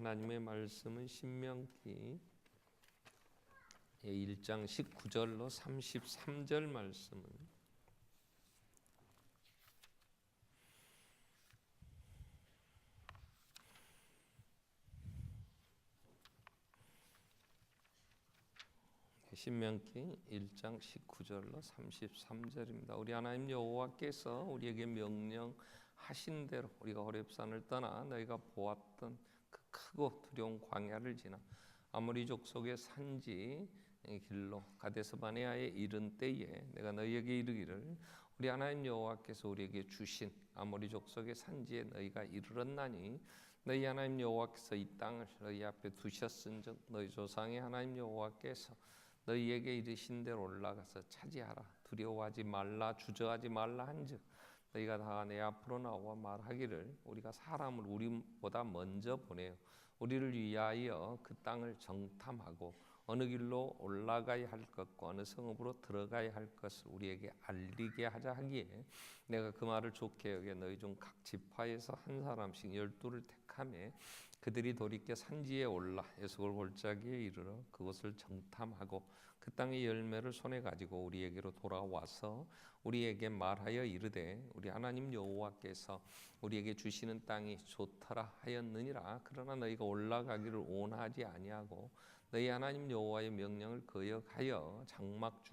하나님의 말씀은 신명기 1장 19절로 33절 말씀은 신명기 1장 19절로 33절입니다. 우리 하나님 여호와께서 우리에게 명령하신 대로 우리가 호렙산을 떠나 너희가 보았던 그 크고 두려운 광야를 지나 아모리 족속의 산지 길로 가데스 바네아에 이른 때에 내가 너희에게 이르기를 우리 하나님 여호와께서 우리에게 주신 아모리 족속의 산지에 너희가 이르렀나니 너희 하나님 여호와께서 이 땅을 너희 앞에 두셨은즉 너희 조상의 하나님 여호와께서 너희에게 이르신 대로 올라가서 차지하라. 두려워하지 말라, 주저하지 말라 한즉 너희가 다 내 앞으로 나와 말하기를 우리가 사람을 우리보다 먼저 보내어 우리를 위하여 그 땅을 정탐하고 어느 길로 올라가야 할 것과 어느 성읍으로 들어가야 할 것을 우리에게 알리게 하자 하기에 내가 그 말을 좋게 여겨 너희 중 각 지파에서 한 사람씩 12를 택하며 그들이 돌이켜 산지에 올라 에스골 골짜기에 이르러 그곳을 정탐하고 그 땅의 열매를 손에 가지고 우리에게로 돌아와서 우리에게 말하여 이르되 우리 하나님 여호와께서 우리에게 주시는 땅이 좋더라 하였느니라. 그러나 너희가 올라가기를 원하지 아니하고 너희 하나님 여호와의 명령을 거역하여 장막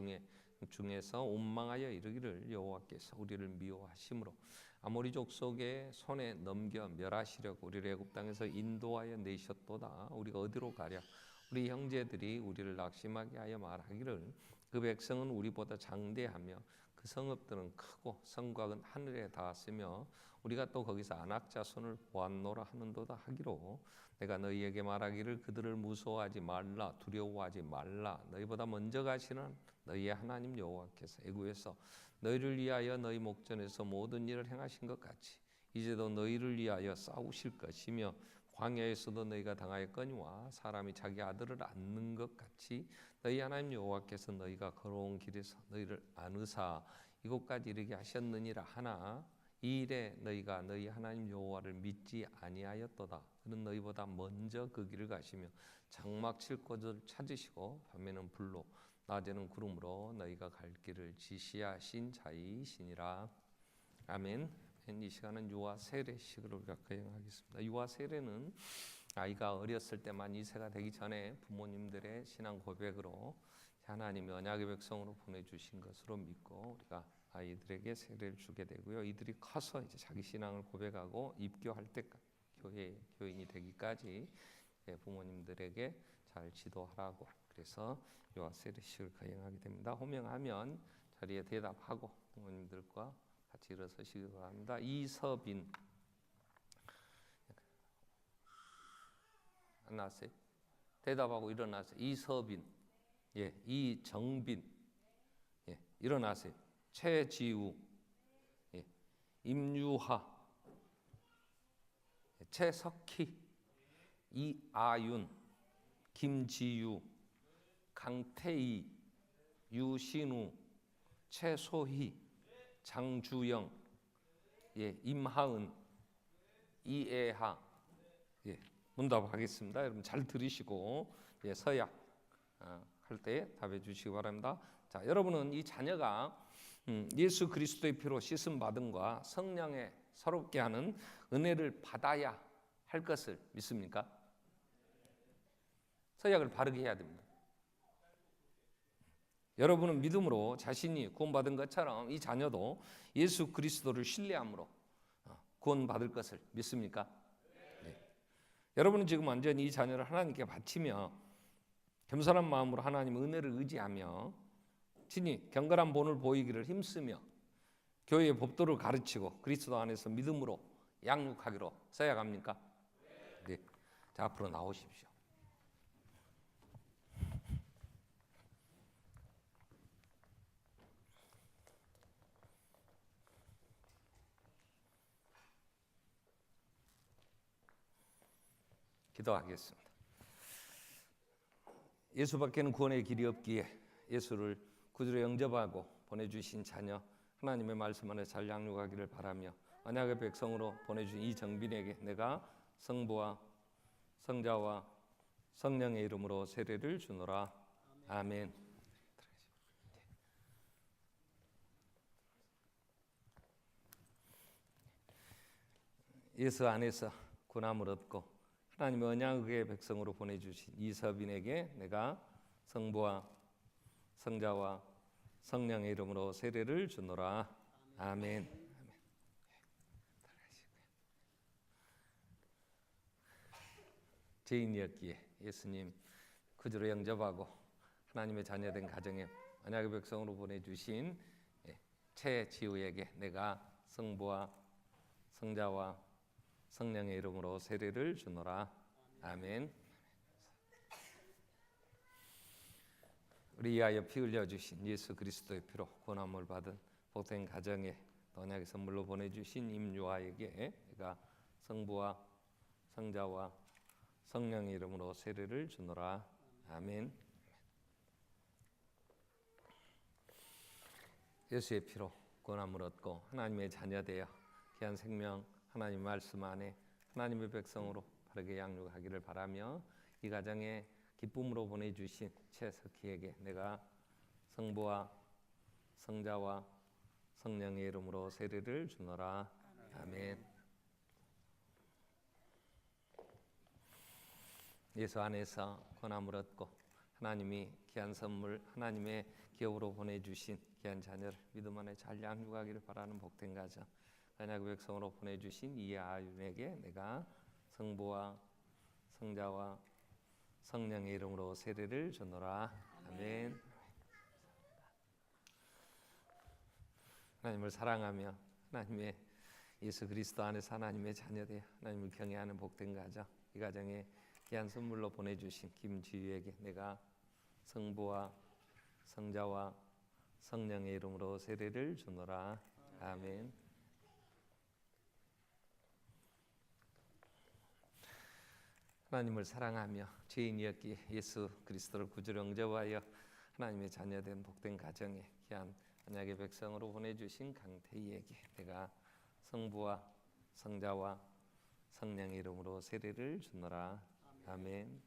중에서 원망하여 이르기를 여호와께서 우리를 미워하심으로 아모리 족속의 손에 넘겨 멸하시려고 우리를 애굽 땅에서 인도하여 내셨도다. 우리가 어디로 가랴? 우리 형제들이 우리를 낙심하게 하여 말하기를 그 백성은 우리보다 장대하며 그 성읍들은 크고 성곽은 하늘에 닿았으며 우리가 또 거기서 아낙 자손을 보았노라 하는도다 하기로 내가 너희에게 말하기를 그들을 무서워하지 말라, 두려워하지 말라. 너희보다 먼저 가시는 너희의 하나님 여호와께서 애굽에서 너희를 위하여 너희 목전에서 모든 일을 행하신 것 같이 이제도 너희를 위하여 싸우실 것이며 광야에서도 너희가 당하였거니와 사람이 자기 아들을 안는 것 같이 너희 하나님 여호와께서 너희가 걸어온 길에서 너희를 안으사 이곳까지 이르게 하셨느니라 하나 이 일에 너희가 너희 하나님 여호와를 믿지 아니하였도다. 그는 너희보다 먼저 그 길을 가시며 장막 칠 곳을 찾으시고 밤에는 불로 낮에는 구름으로 너희가 갈 길을 지시하신 자이시니라. 아멘. 이 시간은 유아 세례식을 우리가 거행하겠습니다. 유아 세례는 아이가 어렸을 때만 2세가 되기 전에 부모님들의 신앙 고백으로 하나님이 언약의 백성으로 보내주신 것으로 믿고 우리가 아이들에게 세례를 주게 되고요. 이들이 커서 이제 자기 신앙을 고백하고 입교할 때까지 교인이 되기까지 부모님들에게 잘 지도하라고 그래서 유아 세례식을 거행하게 됩니다. 호명하면 자리에 대답하고 부모님들과 같이 일어서시기 바랍니다. 이서빈 안 나왔어요? 대답하고 일어나세요. 이서빈, 이정빈, 일어나세요. 최지우, 임유하, 최석희, 이아윤, 김지유, 강태희, 유신우, 최소희, 장주영, 임하은, 이애하. 문답하겠습니다. 여러분 잘 들으시고 서약 할 때 답해 주시기 바랍니다. 자, 여러분은 이 자녀가 예수 그리스도의 피로 씻음 받음과 성령의 새롭게 하는 은혜를 받아야 할 것을 믿습니까? 서약을 바르게 해야 됩니다. 여러분은 믿음으로 자신이 구원받은 것처럼 이 자녀도 예수 그리스도를 신뢰함으로 구원받을 것을 믿습니까? 네. 여러분은 지금 완전히 이 자녀를 하나님께 바치며 겸손한 마음으로 하나님 은혜를 의지하며 친히 경건한 본을 보이기를 힘쓰며 교회의 법도를 가르치고 그리스도 안에서 믿음으로 양육하기로 서약합니까? 네. 자, 앞으로 나오십시오. 기도하겠습니다. 예수밖에는 구원의 길이 없기에 예수를 구주로 영접하고 보내주신 자녀 하나님의 말씀 안에 잘 양육하기를 바라며 언약의 백성으로 보내주신 이 정빈에게 내가 성부와 성자와 성령의 이름으로 세례를 주노라. 아멘. 예수 안에서 구원함을 얻고 하나님의 언약의 백성으로 보내주신 이서빈에게 내가 성부와 성자와 성령의 이름으로 세례를 주노라. 아멘. 죄인이었기에 예수님 구주로 영접하고 하나님의 자녀된 가정에 언약의 백성으로 보내주신 최지우에게 내가 성부와 성자와 성령의 이름으로 세례를 주노라. 아멘. 우리 위하여 피 흘려 주신 예수 그리스도의 피로 구원함을 받은 복된 가정에 언약의 선물로 보내주신 임유아에게 내가 성부와 성자와 성령의 이름으로 세례를 주노라. 아멘. 예수의 피로 구원함을 얻고 하나님의 자녀되어 귀한 생명 하나님 말씀 안에 하나님의 백성으로 바르게 양육하기를 바라며 이 가정에 기쁨으로 보내주신 최석희에게 내가 성부와 성자와 성령의 이름으로 세례를 주노라. 아멘. 예수 안에서 권함을 얻고 하나님이 귀한 선물 하나님의 기업으로 보내주신 귀한 자녀를 믿음 안에 잘 양육하기를 바라는 복된 가정 언약의 백성으로 보내주신 이아윤에게 내가 성부와 성자와 성령의 이름으로 세례를 주노라. 아멘. 하나님을 사랑하며 하나님의 예수 그리스도 안에서 하나님의 자녀되어 하나님을 경외하는 복된 가정 이 가정에 귀한 선물로 보내주신 김지유에게 내가 성부와 성자와 성령의 이름으로 세례를 주노라. 아멘. 하나님을 사랑하며 죄인이었기에 예수 그리스도를 구주로 영접하여 하나님의 자녀된 복된 가정에 귀한 언약의 백성으로 보내주신 강태희에게 내가 성부와 성자와 성령의 이름으로 세례를 주노라. 아멘.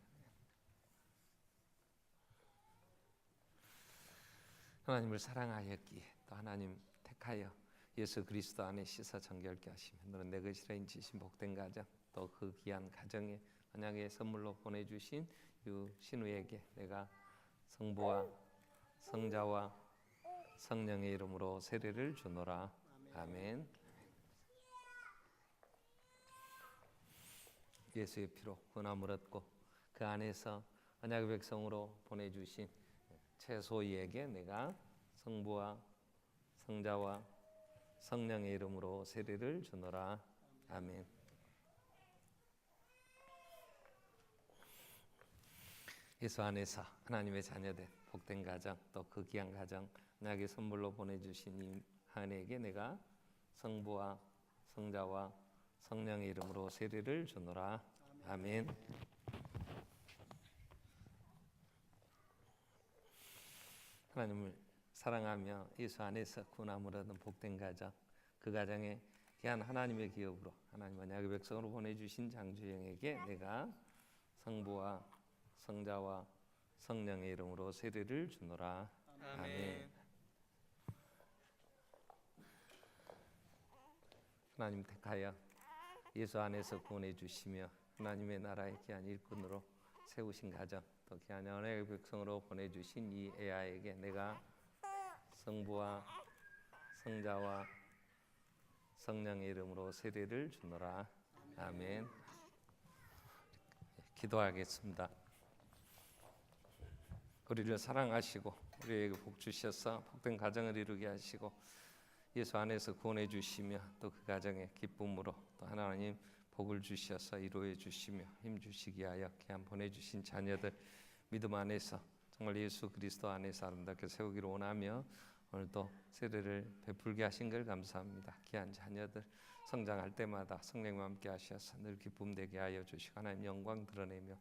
하나님을 사랑하였기에 또 하나님 택하여 예수 그리스도 안에 씻어 정결케 하시며 너는 내 것이라 인치신 복된 가정 또 그 귀한 가정에 언약의 선물로 보내주신 유신우에게 내가 성부와 성자와 성령의 이름으로 세례를 주노라. 아멘. 예수의 피로 구원함을 얻고 그 안에서 언약의 백성으로 보내주신 최소희에게 내가 성부와 성자와 성령의 이름으로 세례를 주노라. 아멘. 예수 안에서 하나님의 자녀된 복된 가정 또 그 귀한 가정 언약의 선물로 보내주신 임한에게 내가 성부와 성자와 성령의 이름으로 세례를 주노라. 아멘. 하나님을 사랑하며 예수 안에서 구원함을 얻은 복된 가정 그 가정에 귀한 하나님의 기업으로 하나님 언약의 백성으로 보내주신 장주영에게 내가 성부와 성자와 성령의 이름으로 세례를 주노라. 아멘. 하나님 택하여 예수 안에서 구원해 주시며 하나님의 나라의 귀한 일꾼으로 세우신 가정 또 귀한 언약의 백성으로 보내주신 이 애아에게 내가 성부와 성자와 성령의 이름으로 세례를 주노라. 아멘. 기도하겠습니다. 우리를 사랑하시고 우리에게 복 주셔서 복된 가정을 이루게 하시고 예수 안에서 구원해 주시며 또 그 가정에 기쁨으로 또 하나님 복을 주셔서 이루어 주시며 힘 주시기 하여 귀한 보내주신 자녀들 믿음 안에서 정말 예수 그리스도 안에서 아름답게 세우기를 원하며 오늘도 세례를 베풀게 하신 걸 감사합니다. 귀한 자녀들 성장할 때마다 성령과 함께 하셔서 늘 기쁨 되게 하여 주시고 하나님 영광 드러내며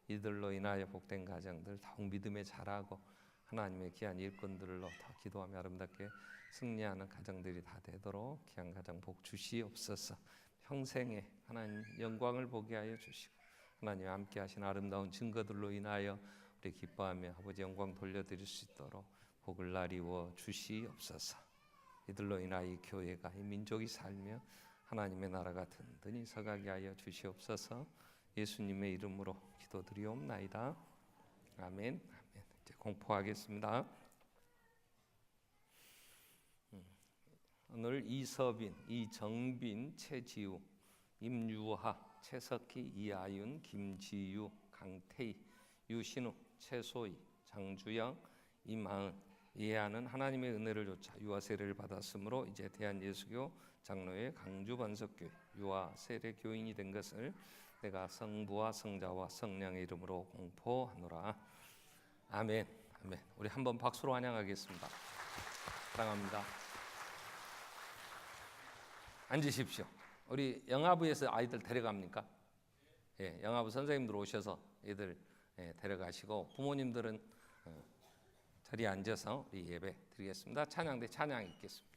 이들로 인하여 복된 가정들 더욱 믿음에 자라고 하나님의 귀한 일꾼들로 더 기도하며 아름답게 승리하는 가정들이 다 되도록 귀한 가정 복 주시옵소서. 평생에 하나님 영광을 보게 하여 주시고 하나님 함께 하신 아름다운 증거들로 인하여 우리 기뻐하며 아버지 영광 돌려드릴 수 있도록 복을 나리워 주시옵소서. 이들로 인하여 이 교회가 이 민족이 살며 하나님의 나라가 든든히 서가게 하여 주시옵소서. 예수님의 이름으로 기도드리옵나이다. 아멘. 아멘. 이제 공포하겠습니다. 오늘 이서빈, 이정빈, 최지우, 임유하, 최석희, 이아윤, 김지유, 강태희, 유신우, 최소희, 장주영, 이마은, 이해하는 하나님의 은혜를 좇아 유아 세례를 받았으므로 이제 대한예수교 장로회 강주반석교회 유아 세례 교인이 된 것을 내가 성부와 성자와 성령의 이름으로 공포하노라. 아멘. 아멘. 우리 한번 박수로 환영하겠습니다. 사랑합니다. 앉으십시오. 우리 영화부에서 아이들 데려갑니까? 예, 영화부 선생님들 오셔서 애들 데려가시고 부모님들은 자리에 앉아서 우리 예배 드리겠습니다. 찬양대 찬양 읽겠습니다.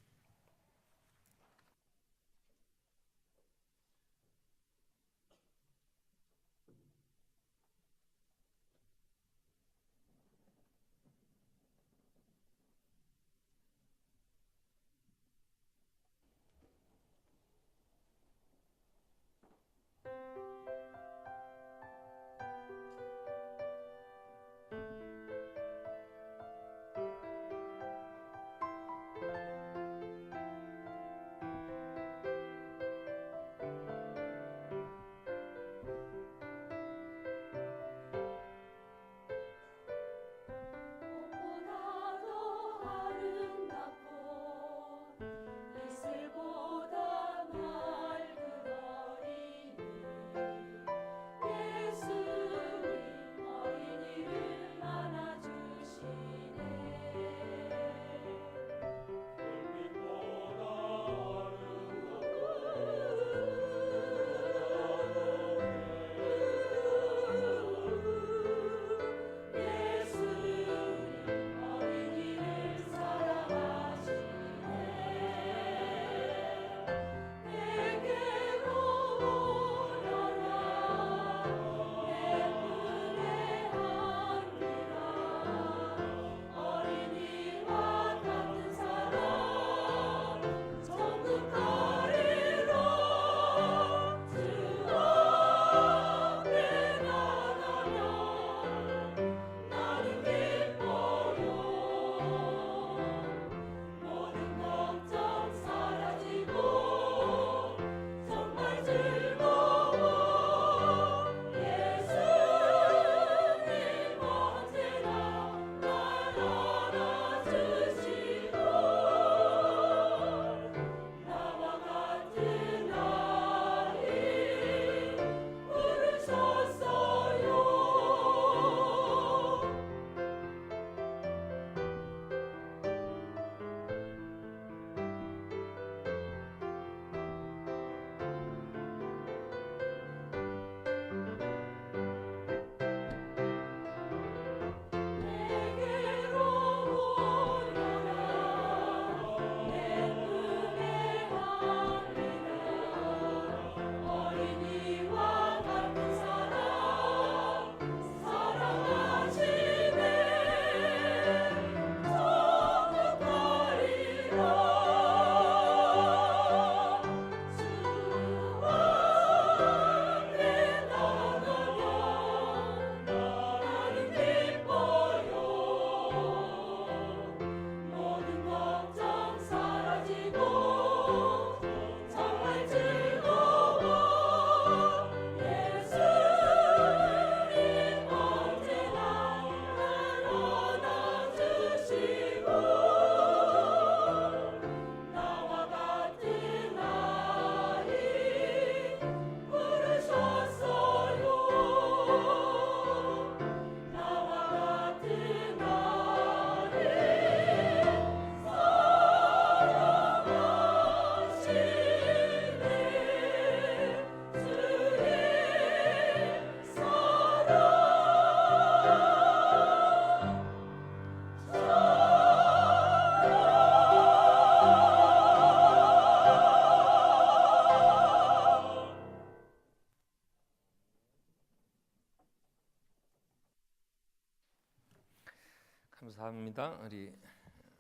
감사합니다. 우리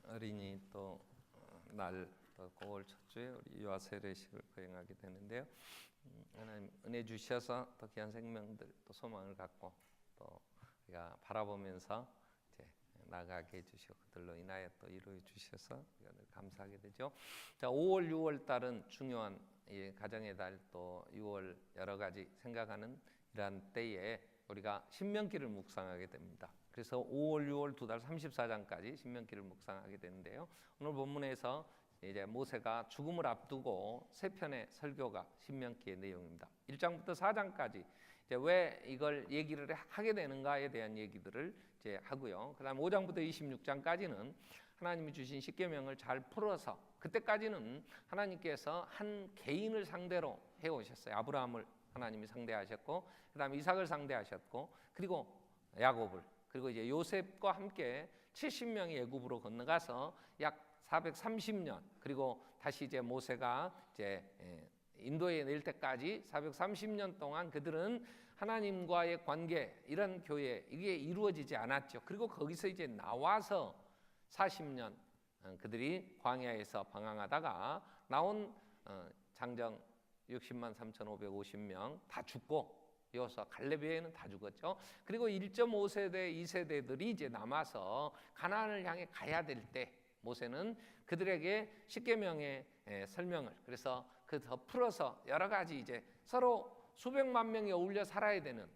어린이 또 날 또 9월 첫 주에 우리 유아 세례식을 거행하게 되는데요. 하나님 은혜 주셔서 또 귀한 생명들 또 소망을 갖고 또 우리가 바라보면서 이제 나가게 해주시고 그들로 인하여 또 이루어 주셔서 우리가 늘 감사하게 되죠. 자, 5월, 6월 달은 중요한 가정의 달, 또 6월 여러 가지 생각하는 이러한 때에 우리가 신명기를 묵상하게 됩니다. 그래서 5월, 6월 두 달 34장까지 신명기를 묵상하게 되는데요. 오늘 본문에서 이제 모세가 죽음을 앞두고 세 편의 설교가 신명기의 내용입니다. 1장부터 4장까지 이제 왜 이걸 얘기를 하게 되는가에 대한 얘기들을 이제 하고요. 그다음 5장부터 26장까지는 하나님이 주신 십계명을 잘 풀어서 그때까지는 하나님께서 한 개인을 상대로 해오셨어요. 아브라함을 하나님이 상대하셨고, 그다음 이삭을 상대하셨고, 그리고 야곱을, 그리고 이제 요셉과 함께 70명이 애굽으로 건너가서 약 430년, 그리고 다시 이제 모세가 이제 인도에 낼 때까지 430년 동안 그들은 하나님과의 관계, 이런 교회 이게 이루어지지 않았죠. 그리고 거기서 이제 나와서 40년 그들이 광야에서 방황하다가 나온 장정 60만 3,550명 다 죽고, 여호수아 갈렙에는 다 죽었죠. 그리고 1.5세대, 2세대들이 이제 남아서 가나안을 향해 가야 될 때 모세는 그들에게 십계명의 설명을, 그래서 그 더 풀어서 여러 가지 이제 서로 수백만 명이 어울려 살아야 되는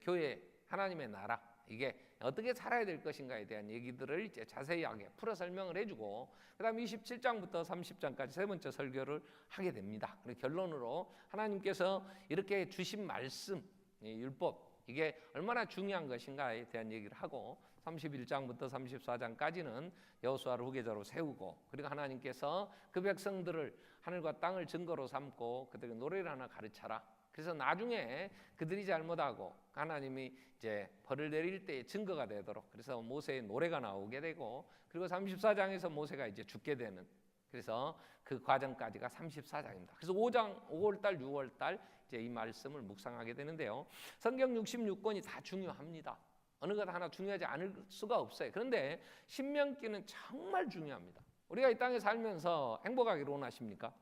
교회, 하나님의 나라, 이게 어떻게 살아야 될 것인가에 대한 얘기들을 이제 자세하게 풀어 설명을 해주고, 그다음 27장부터 30장까지 세 번째 설교를 하게 됩니다. 그리고 결론으로 하나님께서 이렇게 주신 말씀, 율법, 이게 얼마나 중요한 것인가에 대한 얘기를 하고, 31장부터 34장까지는 여호수아를 후계자로 세우고, 그리고 하나님께서 그 백성들을 하늘과 땅을 증거로 삼고 그들에게 노래를 하나 가르쳐라. 그래서 나중에 그들이 잘못하고 하나님이 이제 벌을 내릴 때의 증거가 되도록, 그래서 모세의 노래가 나오게 되고, 그리고 34장에서 모세가 이제 죽게 되는, 그래서 그 과정까지가 34장입니다. 그래서 5장 5월달 6월달 이제 이 말씀을 묵상하게 되는데요. 성경 66권이 다 중요합니다. 어느 것 하나 중요하지 않을 수가 없어요. 그런데 신명기는 정말 중요합니다. 우리가 이 땅에 살면서 행복하기를 원하십니까?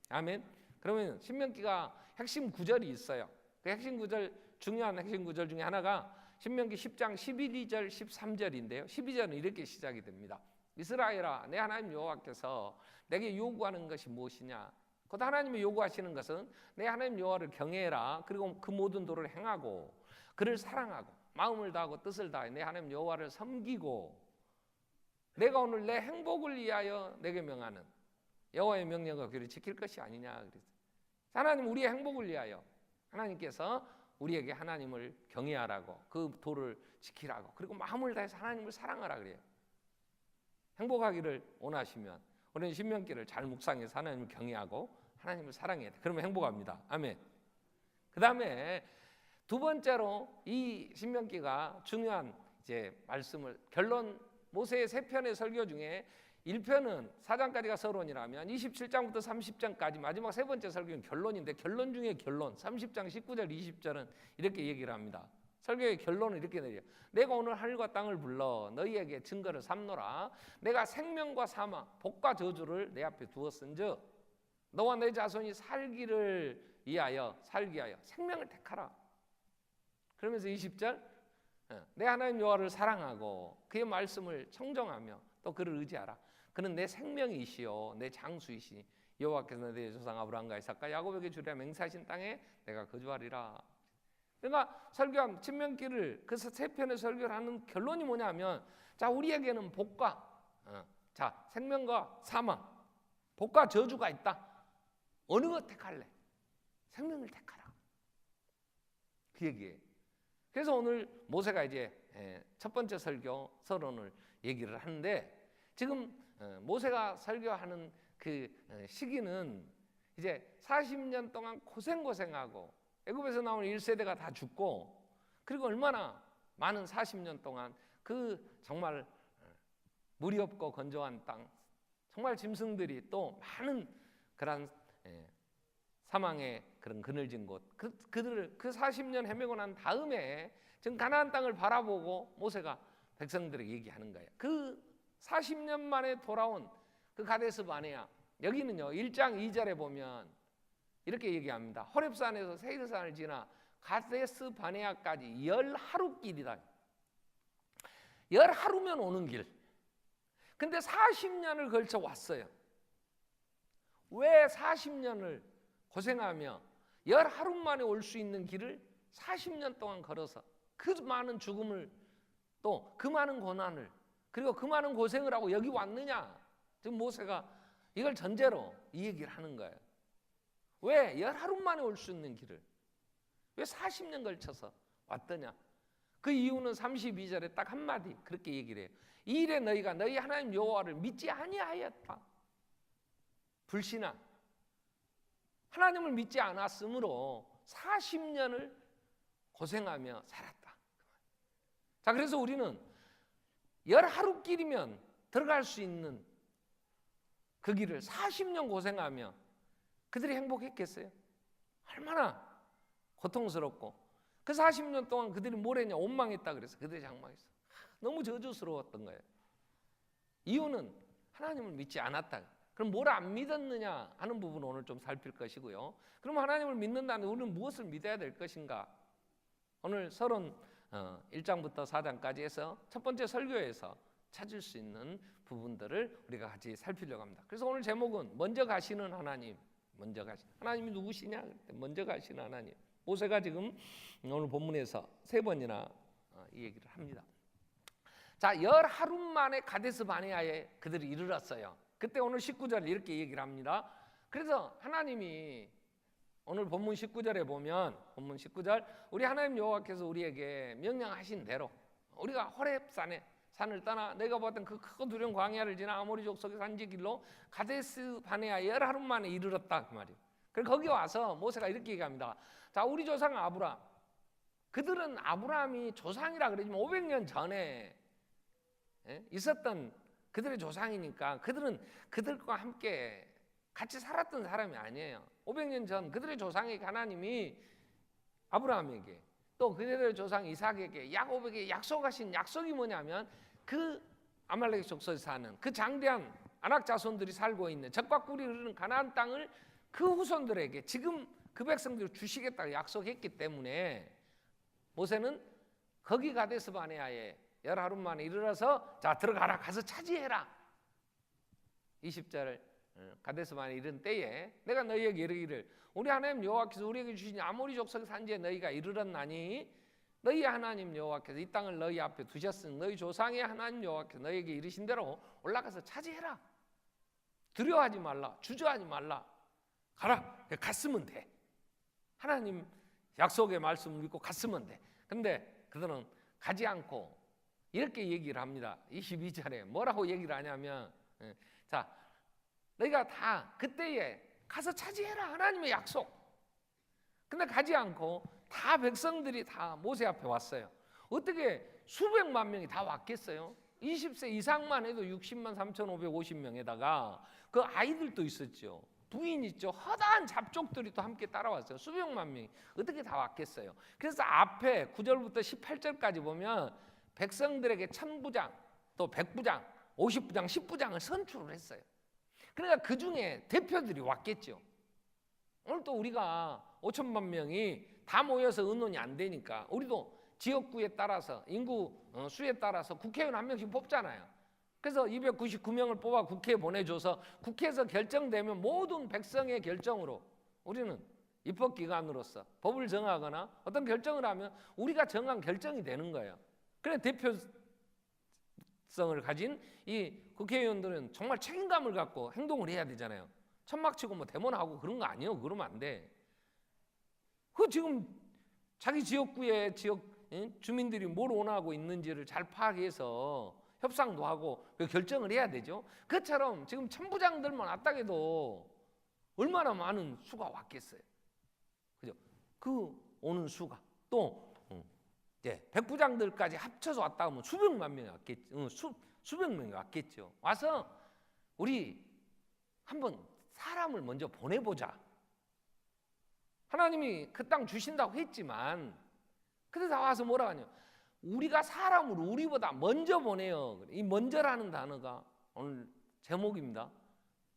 아멘. 그러면 신명기가 핵심 구절이 있어요. 그 핵심 구절, 중요한 핵심 구절 중에 하나가 신명기 10장 12절 13절인데요 12절은 이렇게 시작이 됩니다. 이스라엘아, 내 하나님 여호와께서 내게 요구하는 것이 무엇이냐? 곧 하나님이 요구하시는 것은 내 하나님 여호와를 경외해라. 그리고 그 모든 도를 행하고 그를 사랑하고 마음을 다하고 뜻을 다해 내 하나님 여호와를 섬기고, 내가 오늘 내 행복을 위하여 내게 명하는 여호와의 명령과 규례를 지킬 것이 아니냐. 그래서 하나님 우리의 행복을 위하여 하나님께서 우리에게 하나님을 경외하라고, 그 도를 지키라고, 그리고 마음을 다해서 하나님을 사랑하라 그래요. 행복하기를 원하시면 우리는 신명기를 잘 묵상해서 하나님을 경외하고 하나님을 사랑해야 돼. 그러면 행복합니다. 아멘. 그 다음에 두 번째로 이 신명기가 중요한 이제 말씀을, 결론, 모세의 세 편의 설교 중에 1편은 4장까지가 서론이라면 27장부터 30장까지 마지막 세 번째 설교는 결론인데, 결론 중에 결론 30장 19절 20절은 이렇게 얘기를 합니다. 설교의 결론을 이렇게 내려요. 내가 오늘 하늘과 땅을 불러 너희에게 증거를 삼노라. 내가 생명과 사망, 복과 저주를 내 앞에 두었은즉 너와 내 자손이 살기를 위하여 생명을 택하라. 그러면서 20절, 내 하나님 여호와를 사랑하고 그의 말씀을 청정하며 또 그를 의지하라. 그는 내 생명이시요 내 장수이시니 여호와께서 내 조상 아브라함과 이삭과 야곱에게 주리라 맹세하신 땅에 내가 거주하리라. 그러니까 설교한 신명기를 그 세 편의 설교를 하는 결론이 뭐냐면, 자, 우리에게는 복과 자, 생명과 사망, 복과 저주가 있다. 어느 것 택할래? 생명을 택하라. 그 얘기예요. 그래서 오늘 모세가 이제 첫 번째 설교 서론을 얘기를 하는데, 지금 모세가 설교하는 그 시기는 이제 40년 동안 고생하고 애굽에서 나온 1세대가 다 죽고, 그리고 얼마나 많은 40년 동안 그 정말 물이 없고 건조한 땅, 정말 짐승들이 또 많은 그런 사망의 그런 그늘진 곳, 그들을 그 40년 헤매고 난 다음에 지금 가나안 땅을 바라보고 모세가 백성들에게 얘기하는 거예요. 그 40년 만에 돌아온 그 가데스 바네아, 여기는요 1장 2절에 보면 이렇게 얘기합니다. 호렙산에서 세일산을 지나 가데스 바네아까지 10하루길이다. 10하루면 오는 길. 근데 40년을 걸쳐 왔어요. 왜 40년을 고생하며 10하루 만에 올 수 있는 길을 40년 동안 걸어서 그 많은 죽음을 또 그 많은 고난을 그리고 그 많은 고생을 하고 여기 왔느냐? 지금 모세가 이걸 전제로 이 얘기를 하는 거예요. 왜 10하루 만에 올 수 있는 길을 왜 40년 걸쳐서 왔더냐? 그 이유는 32절에 딱 한마디 그렇게 얘기를 해요. 이 일에 너희가 너희 하나님 여호와를 믿지 아니하였다. 불신앙, 하나님을 믿지 않았으므로 40년을 고생하며 살았다. 자, 그래서 우리는 10하루 길이면 들어갈 수 있는 그 길을 40년 고생하며 그들이 행복했겠어요? 얼마나 고통스럽고 그 40년 동안 그들이 뭘 했냐? 원망했다 그래서 그들이 장망했어. 너무 저주스러웠던 거예요. 이유는 하나님을 믿지 않았다. 그럼 뭘 안 믿었느냐 하는 부분을 오늘 좀 살필 것이고요. 그럼 하나님을 믿는다면 우리는 무엇을 믿어야 될 것인가? 오늘 서론 1장부터 4장까지 해서 첫 번째 설교에서 찾을 수 있는 부분들을 우리가 같이 살피려고 합니다. 그래서 오늘 제목은 먼저 가시는 하나님. 먼저 가시는 하나님이 누구시냐? 먼저 가시는 하나님. 모세가 지금 오늘 본문에서 3번이나 이 얘기를 합니다. 자, 10하루 만에 가데스 바네아에 그들이 이르렀어요. 그때 오늘 19절에 이렇게 얘기를 합니다. 그래서 하나님이 오늘 본문 19절에 보면 본문 19절 우리 하나님 여호와께서 우리에게 명령하신 대로 우리가 호렙산에 산을 떠나 내가 보았던 그 크고 두려운 광야를 지나 아모리 족속의 산지길로 가데스 바네아에 10하루 만에 이르렀다 그 말이에요. 그래서 거기 와서 모세가 이렇게 얘기합니다. 자, 우리 조상 아브라함, 그들은 아브라함이 조상이라 그러지만 500년 전에 있었던 그들의 조상이니까 그들은 그들과 함께 같이 살았던 사람이 아니에요. 500년 전 그들의 조상에게 하나님이 아브라함에게 또 그들의 조상 이삭에게 야곱에게 약속하신 약속이 뭐냐면 그 아말렉 족속에 사는 그 장대한 아낙 자손들이 살고 있는 적과 꿀이 흐르는 가나안 땅을 그 후손들에게 지금 그 백성들을 주시겠다고 약속했기 때문에 모세는 거기 가데스 바네아에 10하루 만에 이르러서 자 들어가라 가서 차지해라. 20절 가데스 바네아에 이른 때에 내가 너희에게 이르기를 우리 하나님 여호와께서 우리에게 주신 아모리 족속의 산지에 너희가 이르렀나니 너희 하나님 여호와께서 이 땅을 너희 앞에 두셨으니 너희 조상의 하나님 여호와께서 너희에게 이르신 대로 올라가서 차지해라. 두려워하지 말라. 주저하지 말라. 가라. 갔으면 돼. 하나님 약속의 말씀을 믿고 갔으면 돼. 근데 그들은 가지 않고 이렇게 얘기를 합니다. 22절에 뭐라고 얘기를 하냐면 자, 너희가 다 그때에 가서 차지해라. 하나님의 약속. 근데 가지 않고 다 백성들이 다 모세 앞에 왔어요. 어떻게 수백만 명이 다 왔겠어요? 20세 이상만 해도 60만 3,550명에다가 그 아이들도 있었죠. 부인 있죠. 허다한 잡족들이 또 함께 따라왔어요. 수백만 명이 어떻게 다 왔겠어요? 그래서 앞에 9절부터 18절까지 보면 백성들에게 1000부장 또 100부장 50부장 10부장을 선출을 했어요. 그러니까 그 중에 대표들이 왔겠죠. 오늘 또 우리가 5천만 명이 다 모여서 의논이 안 되니까 우리도 지역구에 따라서 인구 수에 따라서 국회의원 한 명씩 뽑잖아요. 그래서 299명을 뽑아 국회에 보내줘서 국회에서 결정되면 모든 백성의 결정으로 우리는 입법기관으로서 법을 정하거나 어떤 결정을 하면 우리가 정한 결정이 되는 거예요. 그래 대표성을 가진 이 국회의원들은 정말 책임감을 갖고 행동을 해야 되잖아요. 천막치고 뭐 데모하고 그런 거 아니에요. 그러면 안 돼. 그 지금 자기 지역구에 주민들이 뭘 원하고 있는지를 잘 파악해서 협상도 하고 결정을 해야 되죠. 그처럼 지금 천부장들만 왔다 해도 얼마나 많은 수가 왔겠어요. 그죠? 그 오는 수가 또 백부장들까지 합쳐서 왔다 하면 수백만 명이 왔겠죠. 수백 명이 왔겠죠. 와서 우리 한번 사람을 먼저 보내보자. 하나님이 그 땅 주신다고 했지만 근데 다 와서 뭐라 하냐? 우리가 사람을 우리보다 먼저 보내요. 이 먼저라는 단어가 오늘 제목입니다.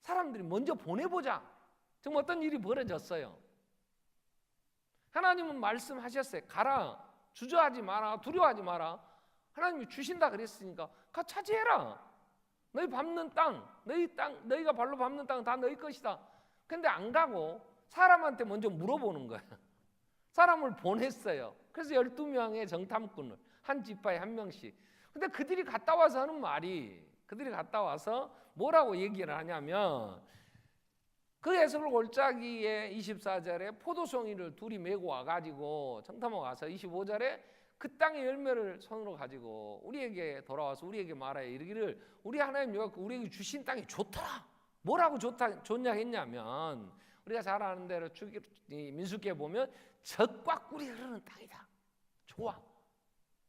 사람들이 먼저 보내보자. 지금 어떤 일이 벌어졌어요. 하나님은 말씀하셨어요. 가라. 주저하지 마라. 두려워하지 마라. 하나님이 주신다 그랬으니까 가 차지해라. 너희 밟는 땅, 너희가 발로 밟는 땅은 다 너희 것이다. 근데 안 가고 사람한테 먼저 물어보는 거예요. 사람을 보냈어요. 그래서 12명의 정탐꾼을 한 지파에 한 명씩. 근데 그들이 갔다 와서 하는 말이, 그들이 갔다 와서 뭐라고 얘기를 하냐면, 그 에스겔 골짜기에 24절에 포도송이를 둘이 메고 와가지고 정탐하고 와서 25절에 그 땅의 열매를 손으로 가지고 우리에게 돌아와서 우리에게 말하여 이르기를 우리 하나님 여호와께서 우리에게 주신 땅이 좋더라. 뭐라고 좋냐 했냐면, 우리가 잘 아는 대로 민수기에 보면 젖과 꿀이 흐르는 땅이다. 좋아.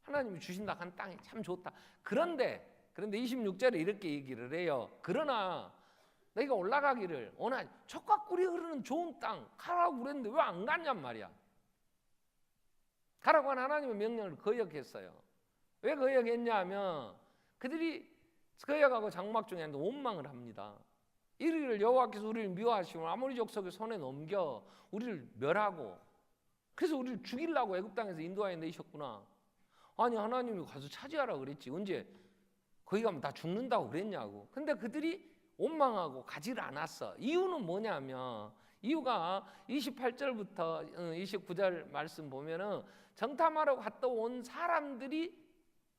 하나님이 주신다 한 땅이 참 좋다. 그런데 26절에 이렇게 얘기를 해요. 그러나 너희가 올라가기를 원하니 젖과 꿀이 흐르는 좋은 땅 가라고 그랬는데 왜 안 갔냔 말이야. 가라고 한 하나님의 명령을 거역했어요. 왜 거역했냐면 그들이 거역하고 장막 중에 원망을 합니다. 이르기를 여호와께서 우리를 미워하시고 아모리 족속의 손에 넘겨 우리를 멸하고 그래서 우리를 죽이려고 애굽 땅에서 인도하여 내셨구나. 아니 하나님이 가서 차지하라 그랬지. 언제 거기 가면 다 죽는다고 그랬냐고. 근데 그들이 원망하고 가지를 않았어. 이유는 뭐냐면, 이유가 28절부터 29절 말씀 보면은 정탐하러 갔다 온 사람들이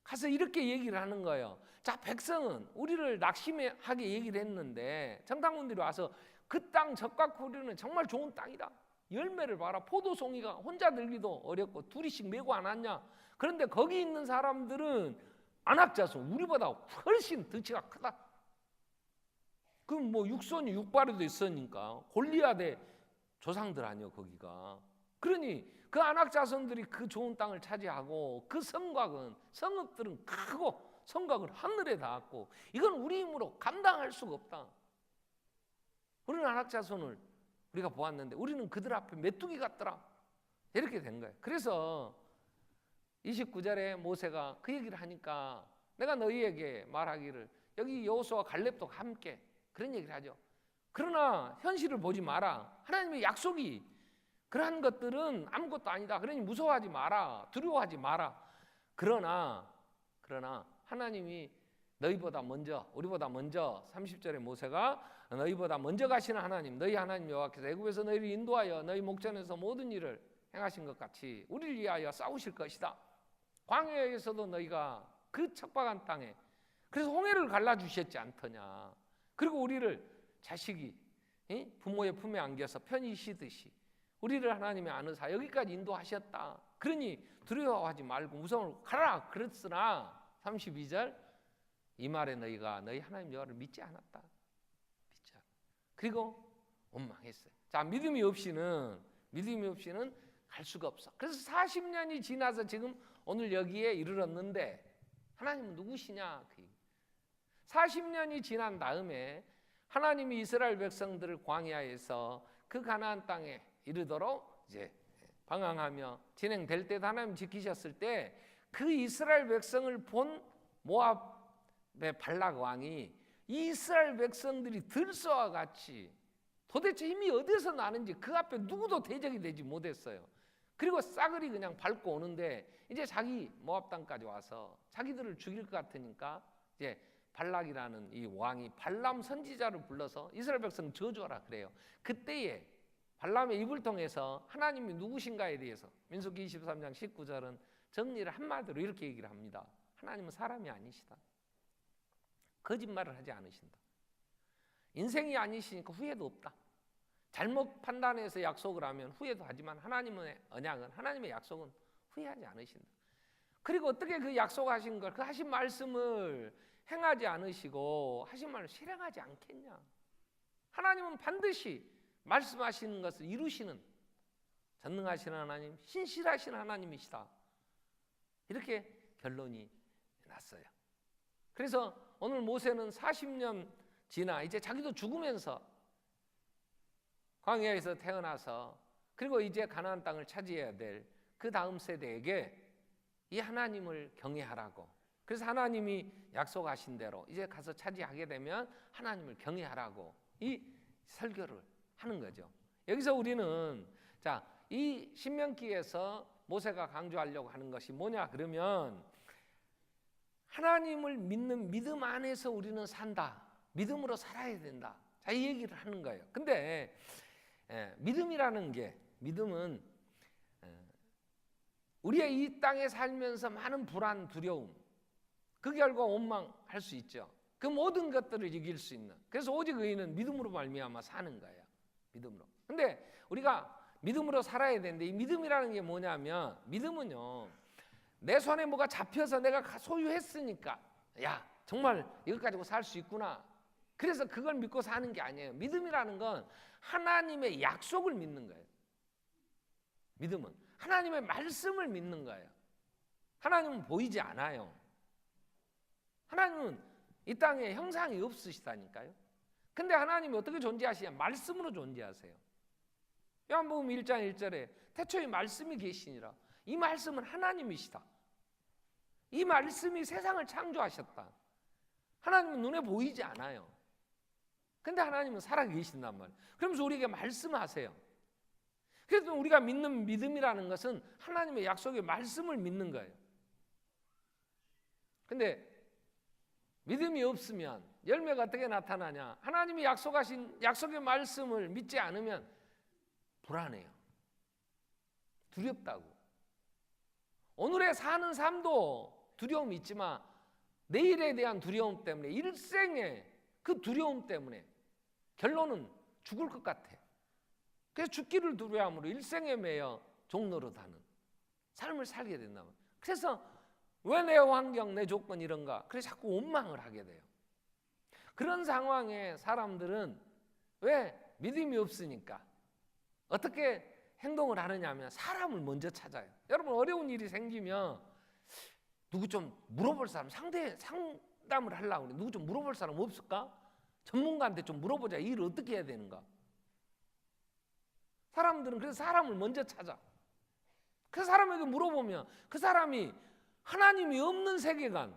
가서 이렇게 얘기를 하는 거예요. 자, 백성은 우리를 낙심하게 얘기를 했는데 정탐꾼들이 와서 그 땅 젖과 꿀이는 정말 좋은 땅이다. 열매를 봐라. 포도송이가 혼자 들기도 어렵고 둘이씩 메고 안 왔냐. 그런데 거기 있는 사람들은 안악자손 우리보다 훨씬 덩치가 크다. 그럼 뭐 육손이 육발에도 있으니까 골리앗의 조상들 아니요 거기가. 그러니 그 안악자손들이 그 좋은 땅을 차지하고 그 성읍들은 크고 성곽은 하늘에 닿았고 이건 우리 힘으로 감당할 수가 없다. 우리는 안악자손을 우리가 보았는데 우리는 그들 앞에 메뚜기 같더라. 이렇게 된 거예요. 그래서 29절에 모세가 그 얘기를 하니까 내가 너희에게 말하기를 여기 여호수아와 갈렙도 함께 그런 얘기를 하죠. 그러나 현실을 보지 마라. 하나님의 약속이 그러한 것들은 아무것도 아니다. 그러니 무서워하지 마라. 두려워하지 마라. 그러나 하나님이 너희보다 먼저 우리보다 먼저 30절에 모세가 너희보다 먼저 가시는 하나님 너희 하나님 여호와께서 애굽에서 너희를 인도하여 너희 목전에서 모든 일을 행하신 것 같이 우리를 위하여 싸우실 것이다. 광야에서도 너희가 그 척박한 땅에 그래서 홍해를 갈라주셨지 않더냐. 그리고 우리를 자식이 부모의 품에 안겨서 편히 쉬듯이 우리를 하나님의 안으사 여기까지 인도하셨다. 그러니 두려워하지 말고 무서움을 가라. 그랬으나 32절 이 말에 너희가 너희 하나님 여호와를 믿지 않았다. 믿지 않았다. 그리고 원망했어요. 자, 믿음이 없이는 갈 수가 없어. 그래서 40년이 지나서 지금 오늘 여기에 이르렀는데 하나님은 누구시냐? 40년이 지난 다음에 하나님이 이스라엘 백성들을 광야에서 그 가나안 땅에 이르도록 이제 방황하며 진행될 때도 하나님 지키셨을 때 그 이스라엘 백성을 본 모압의 발락 왕이 이스라엘 백성들이 들소와 같이 도대체 힘이 어디서 나는지 그 앞에 누구도 대적이 되지 못했어요. 그리고 싸그리 그냥 밟고 오는데 이제 자기 모압 땅까지 와서 자기들을 죽일 것 같으니까 이제 발락이라는 이 왕이 발람 선지자를 불러서 이스라엘 백성 저주하라 그래요. 그때에 발람의 입을 통해서 하나님이 누구신가에 대해서 민수기 23장 19절은 정리를 한마디로 이렇게 얘기를 합니다. 하나님은 사람이 아니시다. 거짓말을 하지 않으신다. 인생이 아니시니까 후회도 없다. 잘못 판단해서 약속을 하면 후회도 하지만 하나님의 언약은 하나님의 약속은 후회하지 않으신다. 그리고 어떻게 그 약속하신 걸 그 하신 말씀을 행하지 않으시고 하신 말을 실행하지 않겠냐. 하나님은 반드시 말씀하시는 것을 이루시는 전능하신 하나님, 신실하신 하나님이시다. 이렇게 결론이 났어요. 그래서 오늘 모세는 40년 지나 이제 자기도 죽으면서 광야에서 태어나서 그리고 이제 가나안 땅을 차지해야 될 그 다음 세대에게 이 하나님을 경외하라고. 그래서 하나님이 약속하신 대로 이제 가서 차지하게 되면 하나님을 경외하라고 이 설교를 하는 거죠. 여기서 우리는 이 신명기에서 모세가 강조하려고 하는 것이 뭐냐 그러면 하나님을 믿는 믿음 안에서 우리는 산다. 믿음으로 살아야 된다. 이 얘기를 하는 거예요. 근데 믿음이라는 게, 믿음은 우리의 이 땅에 살면서 많은 불안, 두려움, 그 결과 원망할 수 있죠. 그 모든 것들을 이길 수 있는, 그래서 오직 의인은 믿음으로 말미암아 사는 거예요. 믿음으로. 근데 우리가 믿음으로 살아야 되는데, 이 믿음이라는 게 뭐냐면, 믿음은요, 내 손에 뭐가 잡혀서 내가 소유했으니까 야 정말 이것 가지고 살 수 있구나, 그래서 그걸 믿고 사는 게 아니에요. 믿음이라는 건 하나님의 약속을 믿는 거예요. 믿음은 하나님의 말씀을 믿는 거예요. 하나님은 보이지 않아요. 하나님은 이 땅에 형상이 없으시다니까요. 근데 하나님이 어떻게 존재하시냐? 말씀으로 존재하세요. 요한복음 1장 1절에 태초에 말씀이 계시니라. 이 말씀은 하나님이시다. 이 말씀이 세상을 창조하셨다. 하나님은 눈에 보이지 않아요. 근데 하나님은 살아계신단 말이에요. 그러면서 우리에게 말씀하세요. 그래서 우리가 믿는 믿음이라는 것은 하나님의 약속의 말씀을 믿는 거예요. 근데 믿음이 없으면 열매가 어떻게 나타나냐? 하나님이 약속하신 약속의 말씀을 믿지 않으면 불안해요. 두렵다고. 오늘의 사는 삶도 두려움이 있지만 내일에 대한 두려움 때문에, 일생의 그 두려움 때문에 결론은 죽을 것 같아. 그래서 죽기를 두려움으로 일생에 매여 종노릇하는 삶을 살게 된다면, 그래서 왜 내 환경, 내 조건 이런가? 그래서 자꾸 원망을 하게 돼요. 그런 상황에 사람들은 왜 믿음이 없으니까 어떻게 행동을 하느냐 하면 사람을 먼저 찾아요. 여러분, 어려운 일이 생기면 누구 좀 물어볼 사람, 상담을 하려고 그래. 누구 좀 물어볼 사람 없을까? 전문가한테 좀 물어보자. 이 일을 어떻게 해야 되는가? 사람들은 그래서 사람을 먼저 찾아. 그 사람에게 물어보면 그 사람이 하나님이 없는 세계관,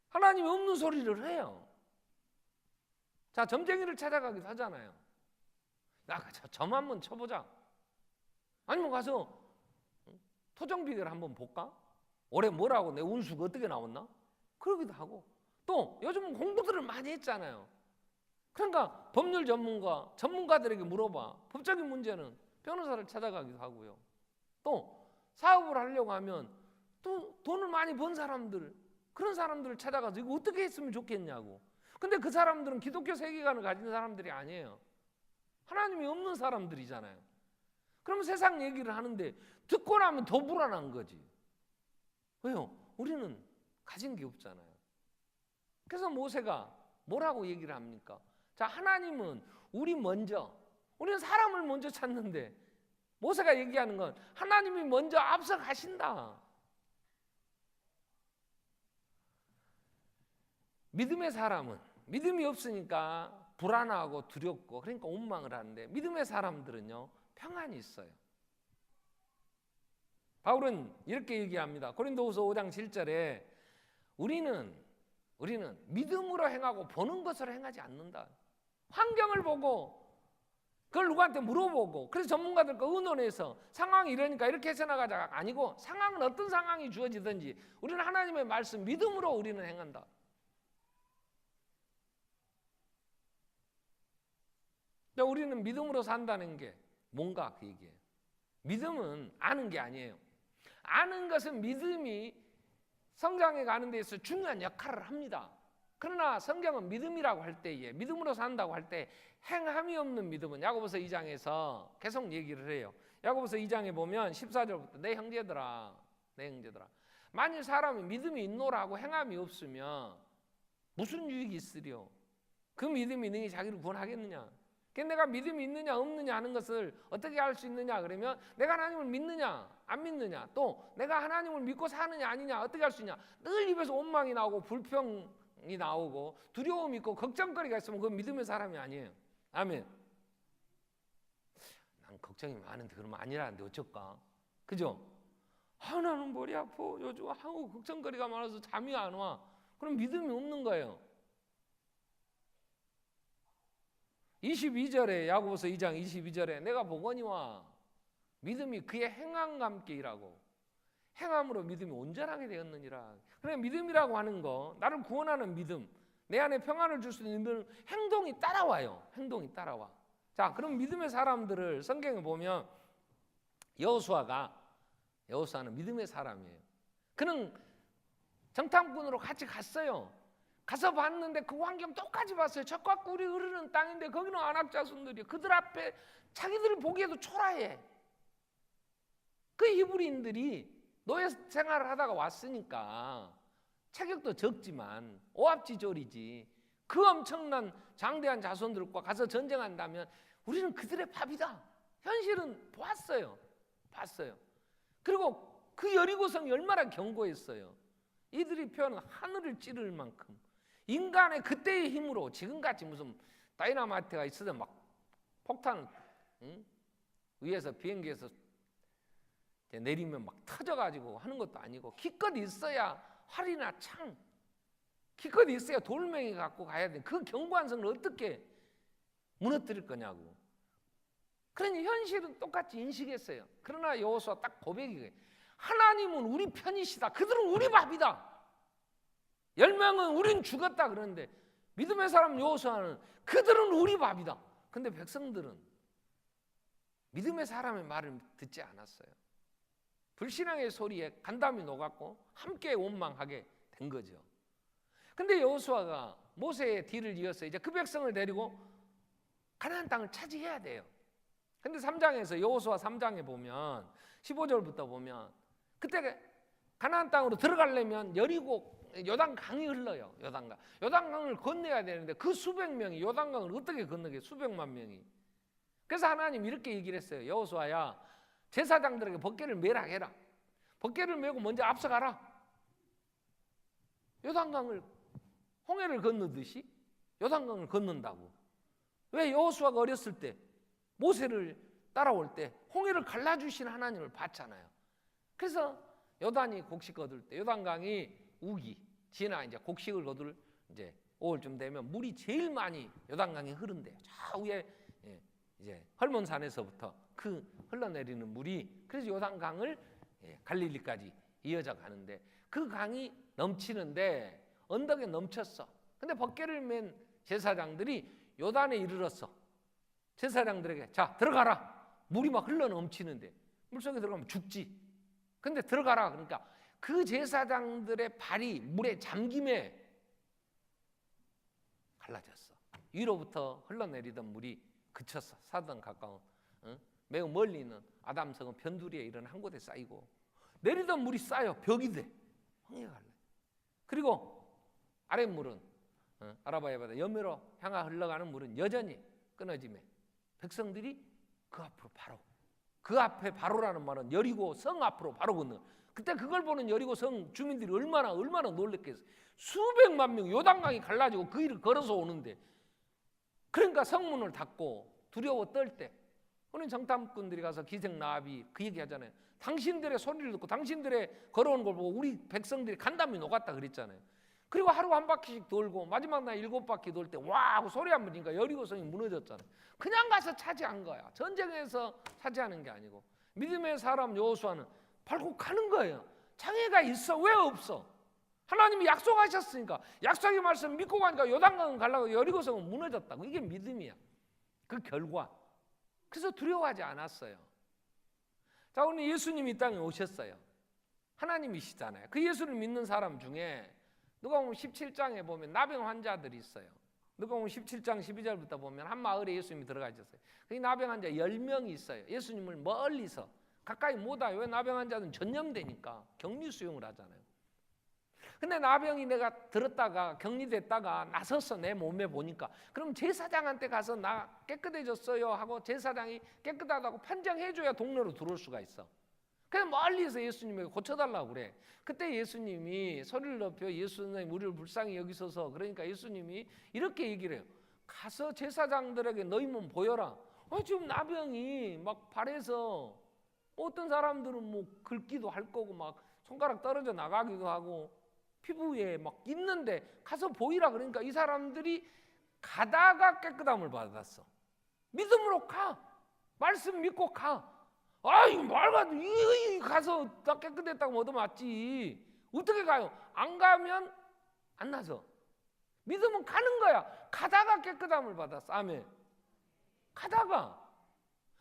하나님이 없는 소리를 해요. 자, 점쟁이를 찾아가기도 하잖아요. 점 한번 쳐보자. 아니면 가서 토정 비결 한번 볼까? 올해 뭐라고, 내 운수가 어떻게 나왔나? 그러기도 하고, 또 요즘은 공부들을 많이 했잖아요. 그러니까 법률 전문가들에게 물어봐. 법적인 문제는 변호사를 찾아가기도 하고요. 또 사업을 하려고 하면 또 돈을 많이 번 사람들, 그런 사람들을 찾아가서 이거 어떻게 했으면 좋겠냐고. 근데 그 사람들은 기독교 세계관을 가진 사람들이 아니에요. 하나님이 없는 사람들이잖아요. 그러면 세상 얘기를 하는데 듣고 나면 더 불안한 거지. 왜요? 우리는 가진 게 없잖아요. 그래서 모세가 뭐라고 얘기를 합니까? 자, 하나님은 우리는 사람을 먼저 찾는데, 모세가 얘기하는 건 하나님이 먼저 앞서 가신다. 믿음의 사람은 믿음이 없으니까 불안하고 두렵고 그러니까 원망을 하는데, 믿음의 사람들은요 평안이 있어요. 바울은 이렇게 얘기합니다. 고린도후서 5장 7절에 우리는 믿음으로 행하고 보는 것으로 행하지 않는다. 환경을 보고 그걸 누구한테 물어보고, 그래서 전문가들과 의논해서 상황이 이러니까 이렇게 해서 나가자가 아니고, 상황은 어떤 상황이 주어지든지 우리는 하나님의 말씀 믿음으로 우리는 행한다. 우리는 믿음으로 산다는 게 뭔가 그 얘기예요. 믿음은 아는 게 아니에요. 아는 것은 믿음이 성장해 가는 데 있어서 중요한 역할을 합니다. 그러나 성경은 믿음이라고 할 때에, 믿음으로 산다고 할 때 행함이 없는 믿음은 야고보서 2장에서 계속 얘기를 해요. 야고보서 2장에 보면 14절부터 내 형제들아 만일 사람이 믿음이 있노라고 행함이 없으면 무슨 유익이 있으리요? 그 믿음이 능히 자기를 구원하겠느냐? 내가 믿음이 있느냐 없느냐 하는 것을 어떻게 알 수 있느냐 그러면, 내가 하나님을 믿느냐 안 믿느냐, 또 내가 하나님을 믿고 사느냐 아니냐 어떻게 알 수 있냐? 늘 입에서 원망이 나오고 불평이 나오고 두려움이 있고 걱정거리가 있으면 그건 믿음의 사람이 아니에요. 아멘. 난 걱정이 많은데 그러면 아니라는데 어쩔까? 그죠? 나는 머리 아파. 요즘 하고 걱정거리가 많아서 잠이 안 와. 그럼 믿음이 없는 거예요. 22절에 야고보서 2장 22절에 내가 보거니와 믿음이 그의 행함과 함께 일하고 행함으로 믿음이 온전하게 되었느니라. 그래, 믿음이라고 하는 거, 나를 구원하는 믿음, 내 안에 평안을 줄 수 있는 행동이 따라와요. 행동이 따라와. 자, 그럼 믿음의 사람들을 성경에 보면 여호수아는 믿음의 사람이에요. 그는 정탐꾼으로 같이 갔어요. 가서 봤는데 그 환경 똑같이 봤어요. 적과 꿀이 흐르는 땅인데 거기는 아낙 자손들이 그들 앞에 자기들이 보기에도 초라해. 그 히브리인들이 노예 생활을 하다가 왔으니까 체격도 적지만 오합지졸이지. 그 엄청난 장대한 자손들과 가서 전쟁한다면 우리는 그들의 밥이다. 현실은 봤어요. 그리고 그 여리고성이 얼마나 견고했어요. 이들이 표현은 하늘을 찌를 만큼 인간의 그때의 힘으로 지금같이 무슨 다이나마이트가 있어서 막 폭탄 위에서 비행기에서 내리면 막 터져가지고 하는 것도 아니고 기껏 있어야 활이나 창, 기껏 있어야 돌멩이 갖고 가야 돼. 그 견고한 성을 어떻게 무너뜨릴 거냐고. 그러니 현실은 똑같이 인식했어요. 그러나 여호수아 딱 고백이에요. 하나님은 우리 편이시다. 그들은 우리 밥이다. 10명은 우린 죽었다 그러는데 믿음의 사람 여호수아는 그들은 우리 밥이다. 근데 백성들은 믿음의 사람의 말을 듣지 않았어요. 불신앙의 소리에 간담이 녹았고 함께 원망하게 된 거죠. 근데 여호수아가 모세의 뒤를 이어서 이제 그 백성을 데리고 가나안 땅을 차지해야 돼요. 근데 3장에서 여호수아 3장에 보면 15절부터 보면 그때 가나안 땅으로 들어가려면 여리고 요단강이 흘러요. 요단강을 건너야 되는데 그 수백 명이 요단강을 어떻게 건너게, 수백만 명이. 그래서 하나님 이렇게 얘기를 했어요. 여호수아야, 제사장들에게 법궤를 매라 해라. 법궤를 메고 먼저 앞서가라. 요단강을 홍해를 건너듯이 요단강을 건넌다고. 왜? 여호수아가 어렸을 때 모세를 따라올 때 홍해를 갈라주신 하나님을 봤잖아요. 그래서 요단이 곡식 거둘 때 요단강이 우기 지나 이제 곡식을 거둘 이제 5월쯤 되면 물이 제일 많이 요단강에 흐른대요. 저 위에 이제 헐몬산에서부터 그 흘러내리는 물이 그래서 요단강을 갈릴리까지 이어져 가는데 그 강이 넘치는데 언덕에 넘쳤어. 근데 법궤를 맨 제사장들이 요단에 이르렀어. 제사장들에게 자 들어가라. 물이 막 흘러 넘치는데 물속에 들어가면 죽지. 근데 들어가라. 그러니까 그 제사장들의 발이 물에 잠김에 갈라졌어. 위로부터 흘러내리던 물이 그쳤어. 사단 가까운 매우 멀리 있는 아담성은 변두리에 이런 한 곳에 쌓이고 내리던 물이 쌓여 벽이 돼. 홍해가 갈라. 그리고 아랫물은 아라바야 바다 여매로 향하 흘러가는 물은 여전히 끊어지며 백성들이 그 앞으로 바로 그 앞에 바로라는 말은 여리고 성 앞으로 바로 건너. 그때 그걸 보는 여리고 성 주민들이 얼마나 놀랬겠어요. 수백만 명 요단강이 갈라지고 그 일을 걸어서 오는데 그러니까 성문을 닫고 두려워 떨 때 우리 정탐꾼들이 가서 기생나합이 그 얘기 하잖아요. 당신들의 소리를 듣고 당신들의 걸어오는 걸 보고 우리 백성들이 간담이 녹았다 그랬잖아요. 그리고 하루 한 바퀴씩 돌고 마지막 날 7바퀴 돌 때 와 하고 소리 한 번 지니까 여리고성이 무너졌잖아요. 그냥 가서 차지한 거야. 전쟁에서 차지하는 게 아니고. 믿음의 사람 여호수아는 밟고 가는 거예요. 장애가 있어. 왜 없어? 하나님이 약속하셨으니까 약속의 말씀 믿고 가니까 요단강은 가려고 여리고성은 무너졌다고. 이게 믿음이야. 그 결과. 그래서 두려워하지 않았어요. 자, 오늘 예수님이 이 땅에 오셨어요. 하나님이시잖아요. 그 예수를 믿는 사람 중에 누가복음 17장에 보면 나병 환자들이 있어요. 누가복음 17장 12절부터 보면 한 마을에 예수님이 들어가셨어요. 그 나병 환자 10명이 있어요. 예수님을 멀리서 가까이 못 와요. 왜? 나병 환자는 전염되니까 격리 수용을 하잖아요. 근데 나병이 내가 들었다가 격리됐다가 나섰어. 내 몸에 보니까. 그럼 제사장한테 가서 나 깨끗해졌어요 하고 제사장이 깨끗하다고 판정해줘야 동네로 들어올 수가 있어. 그냥 멀리서 예수님에게 고쳐달라고 그래. 그때 예수님이 소리를 높여 예수님 우리를 불쌍히 여기소서. 그러니까 예수님이 이렇게 얘기를 해요. 가서 제사장들에게 너희 몸 보여라. 지금 나병이 막 발에서 어떤 사람들은 뭐 긁기도 할 거고 막 손가락 떨어져 나가기도 하고 피부에 막 있는데 가서 보이라 그러니까 이 사람들이 가다가 깨끗함을 받았어. 믿음으로 가. 말씀 믿고 가. 아이 말가 이 가서 나 깨끗했다고 얻어맞지. 어떻게 가요? 안 가면 안 나서. 믿음은 가는 거야. 가다가 깨끗함을 받았어. 아멘. 가다가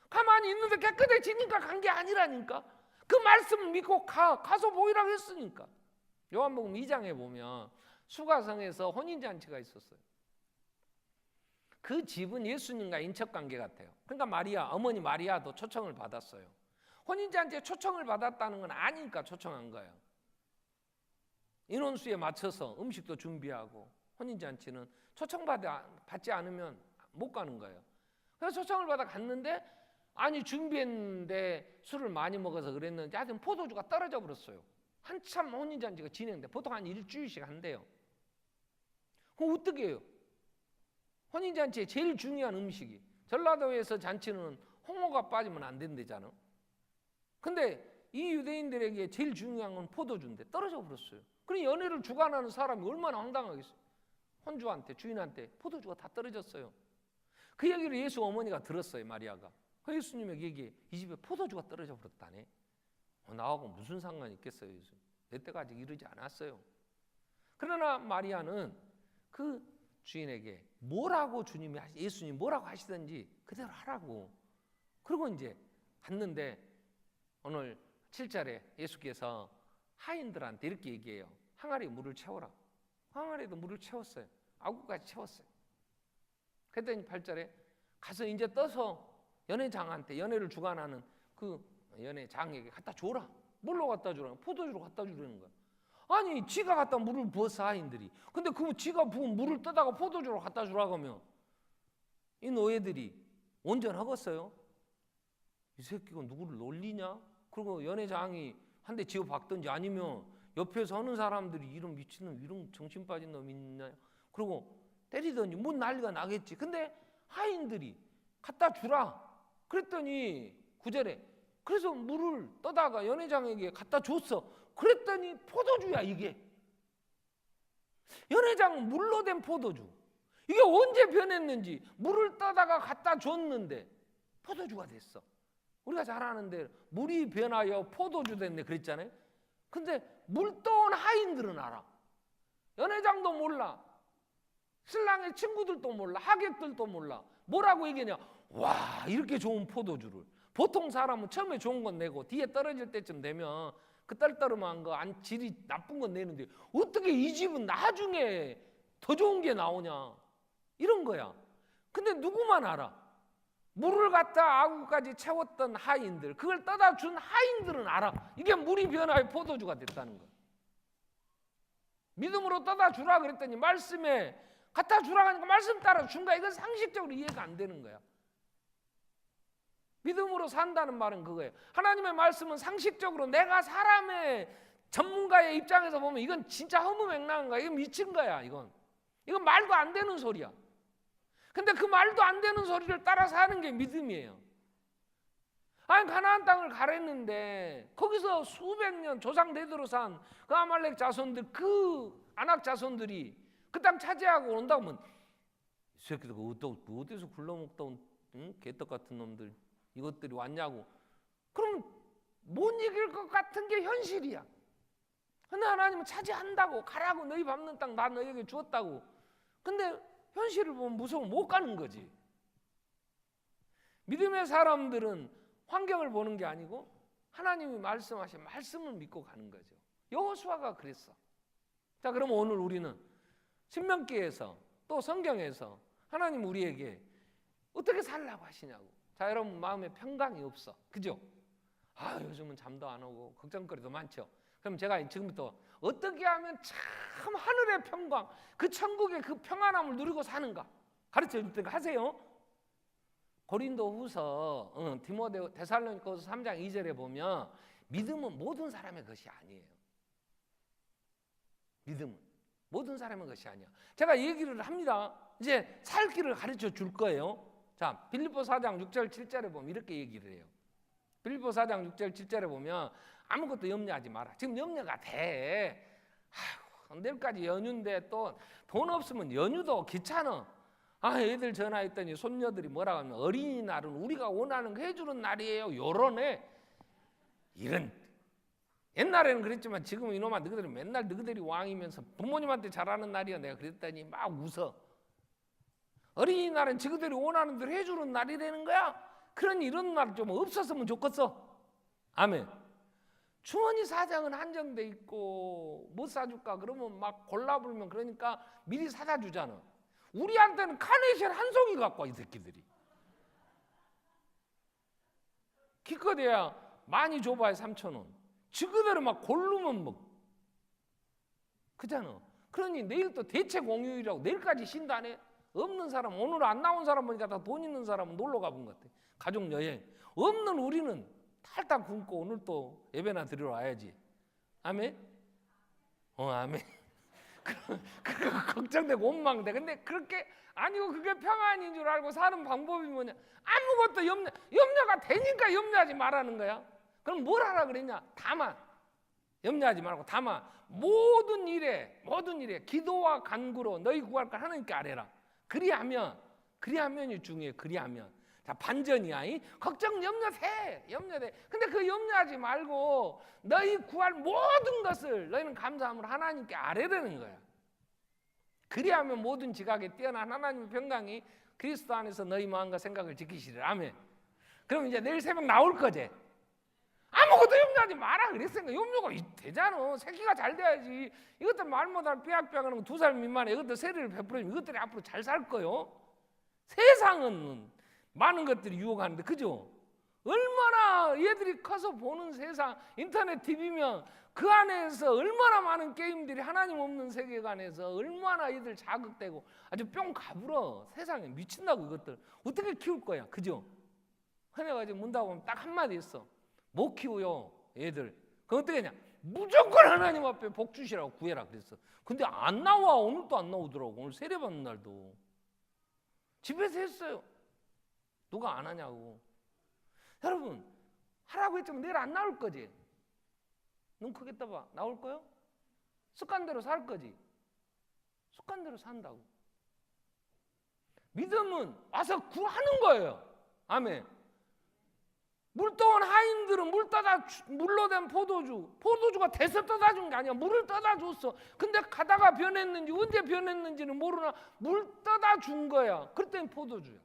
가만히 있는데 깨끗해지니까 간 게 아니라니까. 그 말씀을 믿고 가서 보이라고 했으니까. 요한복음 2장에 보면 수가성에서 혼인잔치가 있었어요. 그 집은 예수님과 인척관계 같아요. 그러니까 마리아, 어머니 마리아도 초청을 받았어요. 혼인잔치에 초청을 받았다는 건 아니니까 초청한 거예요. 인원수에 맞춰서 음식도 준비하고 혼인잔치는 초청받지 않으면 못 가는 거예요. 그래서 초청을 받아 갔는데 아니 준비했는데 술을 많이 먹어서 그랬는지 하여튼 포도주가 떨어져 버렸어요. 한참 혼인잔치가 진행돼. 보통 한 일주일씩 한대요. 그럼 어떻게 해요? 혼인잔치에 제일 중요한 음식이, 전라도에서 잔치는 홍어가 빠지면 안 된대잖아. 근데 이 유대인들에게 제일 중요한 건 포도주인데 떨어져 버렸어요. 그럼 연애를 주관하는 사람이 얼마나 황당하겠어요. 혼주한테, 주인한테 포도주가 다 떨어졌어요. 그 얘기를 예수 어머니가 들었어요. 마리아가. 그 예수님에게 얘기해. 이 집에 포도주가 떨어져 버렸다네. 나하고 무슨 상관이 있겠어요. 예수. 내 때가 아직 이르지 않았어요. 그러나 마리아는 그 주인에게 뭐라고 예수님 뭐라고 하시든지 그대로 하라고. 그리고 이제 갔는데 오늘 7절에 예수께서 하인들한테 이렇게 얘기해요. 항아리에 물을 채워라. 항아리에도 물을 채웠어요. 아구까지 채웠어요. 그랬더니 8절에 가서 이제 떠서 연회장한테, 연회를 주관하는 그 연회장에게 갖다 줘라. 뭘로 갖다 주라는 거야? 포도주로 갖다 주라는 거야. 아니 지가 갖다 물을 부었어 하인들이. 근데 그 지가 부은 물을 떠다가 포도주로 갖다 주라고 하면 이 노예들이 온전하겠어요? 이 새끼가 누구를 놀리냐? 그리고 연회장이 한 대 지어 박든지 아니면 옆에서 하는 사람들이 이런 미친놈, 이런 정신 빠진 놈 있냐? 그리고 때리더니 뭐 난리가 나겠지. 근데 하인들이 갖다 주라. 그랬더니 9절에 그래서 물을 떠다가 연회장에게 갖다 줬어. 그랬더니 포도주야 이게. 연회장 물로 된 포도주. 이게 언제 변했는지 물을 떠다가 갖다 줬는데 포도주가 됐어. 우리가 잘 아는데 물이 변하여 포도주 됐네 그랬잖아요. 근데 물 떠온 하인들은 알아. 연회장도 몰라. 신랑의 친구들도 몰라. 하객들도 몰라. 뭐라고 얘기하냐. 와 이렇게 좋은 포도주를. 보통 사람은 처음에 좋은 건 내고 뒤에 떨어질 때쯤 되면 그 떨떠름한 거, 질이 나쁜 건 내는데 어떻게 이 집은 나중에 더 좋은 게 나오냐. 이런 거야. 근데 누구만 알아. 물을 갖다 아구까지 채웠던 하인들, 그걸 떠다 준 하인들은 알아. 이게 물이 변화의 포도주가 됐다는 거야. 믿음으로 떠다 주라 그랬더니 말씀에 갖다 주라 하니까 말씀 따라 준 거야. 이건 상식적으로 이해가 안 되는 거야. 믿음으로 산다는 말은 그거예요. 하나님의 말씀은 상식적으로 내가 사람의 전문가의 입장에서 보면 이건 진짜 허무맹랑한 거야. 이건 미친 거야. 이건 말도 안 되는 소리야. 근데 그 말도 안 되는 소리를 따라서 하는 게 믿음이에요. 아니 가나안 땅을 가랬는데 거기서 수백 년 조상 대대로 산 그 아말렉 자손들, 그 아낙 자손들이 그 땅 차지하고 온다고 하면 이 새끼들 어디서 굴러먹던 개떡 같은 놈들 이것들이 왔냐고. 그럼 못 이길 것 같은 게 현실이야. 근데 하나님은 차지한다고. 가라고. 너희 밟는 땅 나 너희에게 주었다고. 근데 현실을 보면 무서워 못 가는 거지. 믿음의 사람들은 환경을 보는 게 아니고 하나님이 말씀하신 말씀을 믿고 가는 거죠. 여호수아가 그랬어. 자, 그럼 오늘 우리는 신명기에서 또 성경에서 하나님 우리에게 어떻게 살라고 하시냐고. 자, 여러분 마음에 평강이 없어. 그죠? 요즘은 잠도 안 오고 걱정거리도 많죠. 그럼 제가 지금부터 어떻게 하면 참 하늘의 평강, 그 천국의 그 평안함을 누리고 사는가 가르쳐 줄 테니까 하세요. 고린도후서 데살로니가후서 3장 2절에 보면 믿음은 모든 사람의 것이 아니에요. 믿음은 모든 사람의 것이 아니야. 제가 얘기를 합니다. 이제 살 길을 가르쳐 줄 거예요. 자, 빌립보 4장 6절 7절에 보면 이렇게 얘기를 해요. 빌립보 4장 6절 7절에 보면 아무것도 염려하지 마라. 지금 염려가 돼. 아휴, 내일까지 연휴인데 또 돈 없으면 연휴도 귀찮아. 애들 전화했더니 손녀들이 뭐라고 하면 어린이날은 우리가 원하는 거 해주는 날이에요. 요러네. 이런, 옛날에는 그랬지만 지금은 이놈아 너희들이 맨날 너희들이 왕이면서 부모님한테 잘하는 날이야. 내가 그랬더니 막 웃어. 어린이날은 지그들이 원하는 대로 해주는 날이라는 거야. 그러니 이런 날 좀 없었으면 좋겠어. 아멘. 주머니 사정은 한정돼 있고 못 사줄까 그러면 막 골라불면 그러니까 미리 사다 주잖아. 우리한테는 카네이션 한 송이 갖고 와 이 새끼들이. 기껏해야 많이 줘봐야 3,000원. 지그대로 막 고르면 뭐 그잖아. 그러니 내일 또 대체 공휴일이라고 내일까지 쉰다네. 없는 사람, 오늘 안 나온 사람 보니까 다 돈 있는 사람은 놀러 가본 것 같아. 가족 여행. 없는 우리는 탈탈 굶고 오늘 또 예배나 드리러 와야지. 아멘? 아멘. 그거 걱정되고 원망돼. 근데 그렇게 아니고 그게 평안인 줄 알고 사는 방법이 뭐냐? 아무것도 염려가 되니까 염려하지 말라는 거야. 그럼 뭘 하라 그랬냐? 다만 염려하지 말고 다만 모든 일에 기도와 간구로 너희 구할 걸 하나님께 아뢰라. 그리하면이 중요해. 그리하면. 자, 반전이야. 걱정 염려돼. 근데 그 염려하지 말고 너희 구할 모든 것을 너희는 감사함으로 하나님께 아뢰라는 거야. 그리하면 모든 지각에 뛰어난 하나님의 평강이 그리스도 안에서 너희 마음과 생각을 지키시리라. 아멘. 그럼 이제 내일 새벽 나올 거지. 아무것도 염려하지 마라 그랬으니까 염려가 되잖아. 새끼가 잘 돼야지. 이것들 말 못하는 삐약삐약하는 거 2살 미만에 이것들 세례를 베풀어주면 이것들이 앞으로 잘 살 거요. 세상은 많은 것들이 유혹하는데 그죠? 얼마나 얘들이 커서 보는 세상 인터넷 TV면 그 안에서 얼마나 많은 게임들이 하나님 없는 세계관에서 얼마나 얘들 자극되고 아주 뿅 가불어. 세상에 미친다고 이것들 어떻게 키울 거야. 그죠? 내가 지금 문 닫으면 딱 한마디 했어. 못 키워요 애들. 그럼 어떻게 했냐? 무조건 하나님 앞에 복 주시라고 구해라 그랬어. 근데 안 나와. 오늘도 안 나오더라고. 오늘 세례받는 날도 집에서 했어요. 누가 안 하냐고. 여러분 하라고 했지만 내일 안 나올 거지. 눈 크게 떠봐. 나올 거요? 습관대로 살 거지. 습관대로 산다고. 믿음은 와서 구하는 거예요. 아멘. 물 떠온 하인들은 물로 된 포도주가 돼서 떠다 준 게 아니야. 물을 떠다 줬어. 근데 가다가 변했는지 언제 변했는지는 모르나 물 떠다 준 거야. 그랬더니 포도주야.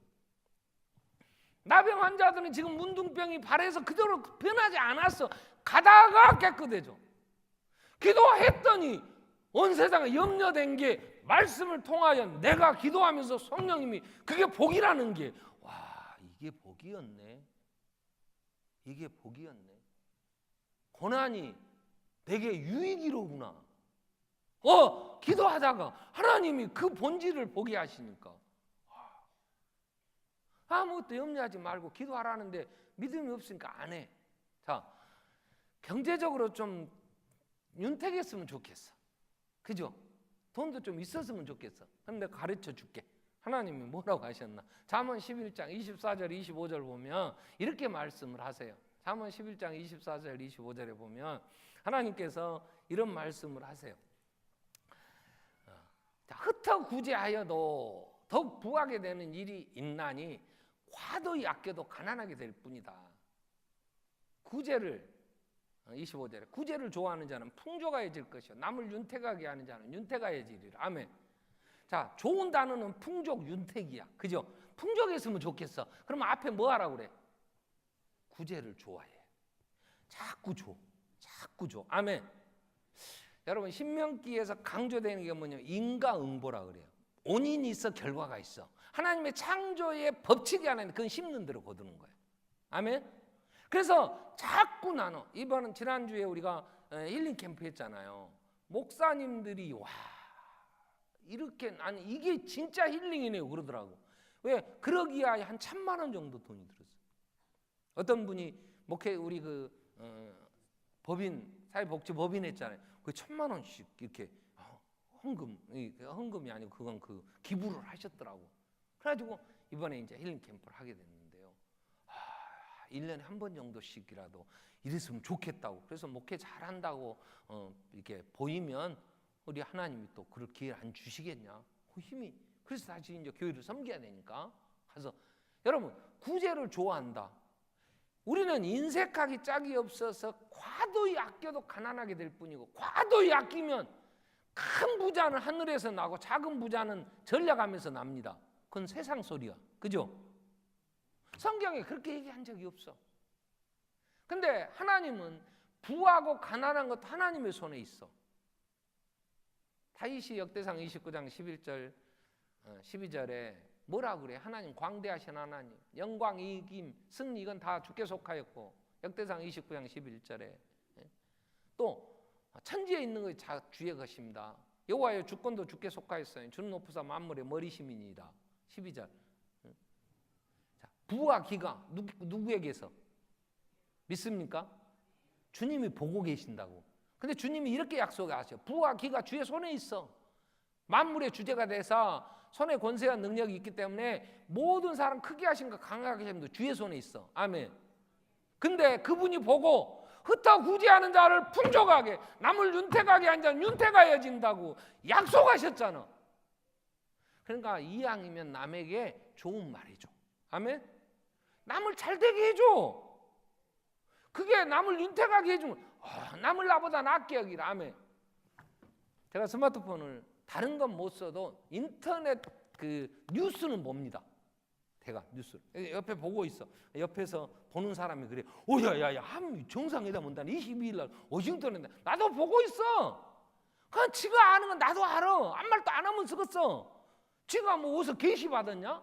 나병 환자들은 지금 문둥병이 발해서 그대로 변하지 않았어. 가다가 깨끗해져. 기도했더니 온 세상에 염려된 게 말씀을 통하여 내가 기도하면서 성령님이 그게 복이라는 게 와 이게 복이었네. 이게 복이었네. 고난이 되게 유익이로구나. 기도하다가 하나님이 그 본질을 보게 하시니까 아무것도 염려하지 말고 기도하라는데 믿음이 없으니까 안 해. 자, 경제적으로 좀 윤택했으면 좋겠어. 그죠? 돈도 좀 있었으면 좋겠어. 그럼 내가 가르쳐 줄게. 하나님이 뭐라고 하셨나? 잠언 11장 24절 25절 보면 이렇게 말씀을 하세요. 잠언 11장 24절 25절에 보면 하나님께서 이런 말씀을 하세요. 흩어 구제하여도 더욱 부하게 되는 일이 있나니 과도히 아껴도 가난하게 될 뿐이다. 구제를 25절에 구제를 좋아하는 자는 풍족하여질 것이요 남을 윤택하게 하는 자는 윤택하여지리라. 아멘. 자, 좋은 단어는 풍족, 윤택이야. 그죠? 풍족했으면 좋겠어. 그러면 앞에 뭐 하라고 그래? 구제를 좋아해. 자꾸 줘. 아멘. 여러분 신명기에서 강조되는 게 뭐냐면 인과응보라 그래요. 원인이 있어 결과가 있어. 하나님의 창조의 법칙이 하나 있는데 그건 심는 대로 거두는 거예요. 아멘. 그래서 자꾸 나눠. 이번은 지난주에 우리가 힐링 캠프 했잖아요. 목사님들이 와 이렇게 아니 이게 진짜 힐링이네요 그러더라고. 왜? 그러기야 한 1,000만 원 정도 돈이 들었어요. 어떤 분이 목회 우리 그 법인 사회복지법인 했잖아요. 그 1,000만 원씩 이렇게 헌금이 아니고 그건 그 기부를 하셨더라고. 그래가지고 이번에 이제 힐링 캠프를 하게 됐는데요. 1년에 한 번 정도씩이라도 이랬으면 좋겠다고. 그래서 목회 잘한다고 이렇게 보이면 우리 하나님이 또 그럴 기회를 안 주시겠냐? 그 힘이. 그래서 다시 이제 교회를 섬겨야 되니까. 그래서 여러분, 구제를 좋아한다. 우리는 인색하기 짝이 없어서 과도히 아껴도 가난하게 될 뿐이고, 과도히 아끼면 큰 부자는 하늘에서 나고 작은 부자는 전략하면서 납니다. 그건 세상 소리야. 그죠? 성경에 그렇게 얘기한 적이 없어. 근데 하나님은 부하고 가난한 것도 하나님의 손에 있어. 다윗이 역대상 29장 11절 12절에 뭐라 그래? 하나님 광대하신 하나님, 영광, 이김, 승리 이건 다 주께 속하였고, 역대상 29장 11절에 또 천지에 있는 것이 다 주의 것입니다. 여호와여 주권도 주께 속하였어요. 주는 높으사 만물의 머리심이니이다. 12절. 자, 부와 기가 누구에게서? 믿습니까? 주님이 보고 계신다고. 근데 주님이 이렇게 약속하셔. 부와 기가 주의 손에 있어. 만물의 주제가 돼서 손에 권세와 능력이 있기 때문에 모든 사람 크게 하신가 강하게 하신가 주의 손에 있어. 아멘. 근데 그분이 보고 흩어 구제하는 자를 풍족하게, 남을 윤택하게 한 자는 윤택하여진다고 약속하셨잖아. 그러니까 이왕이면 남에게 좋은 말이죠. 아멘. 남을 잘 되게 해줘. 그게 남을 윤택하게 해주면 남을 나보다 낫게 여기라. 아멘. 제가 스마트폰을 다른 건 못 써도 인터넷 그 뉴스는 봅니다. 제가 뉴스 옆에 보고 있어. 옆에서 보는 사람이 그래. 오야야야, 한미 정상회담 온다는 22일 날 워싱턴에. 나도 보고 있어. 그냥 지가 아는 건 나도 알아. 아무 말도 안 하면 쓰겠어. 지가 뭐 어디서 계시 받았냐?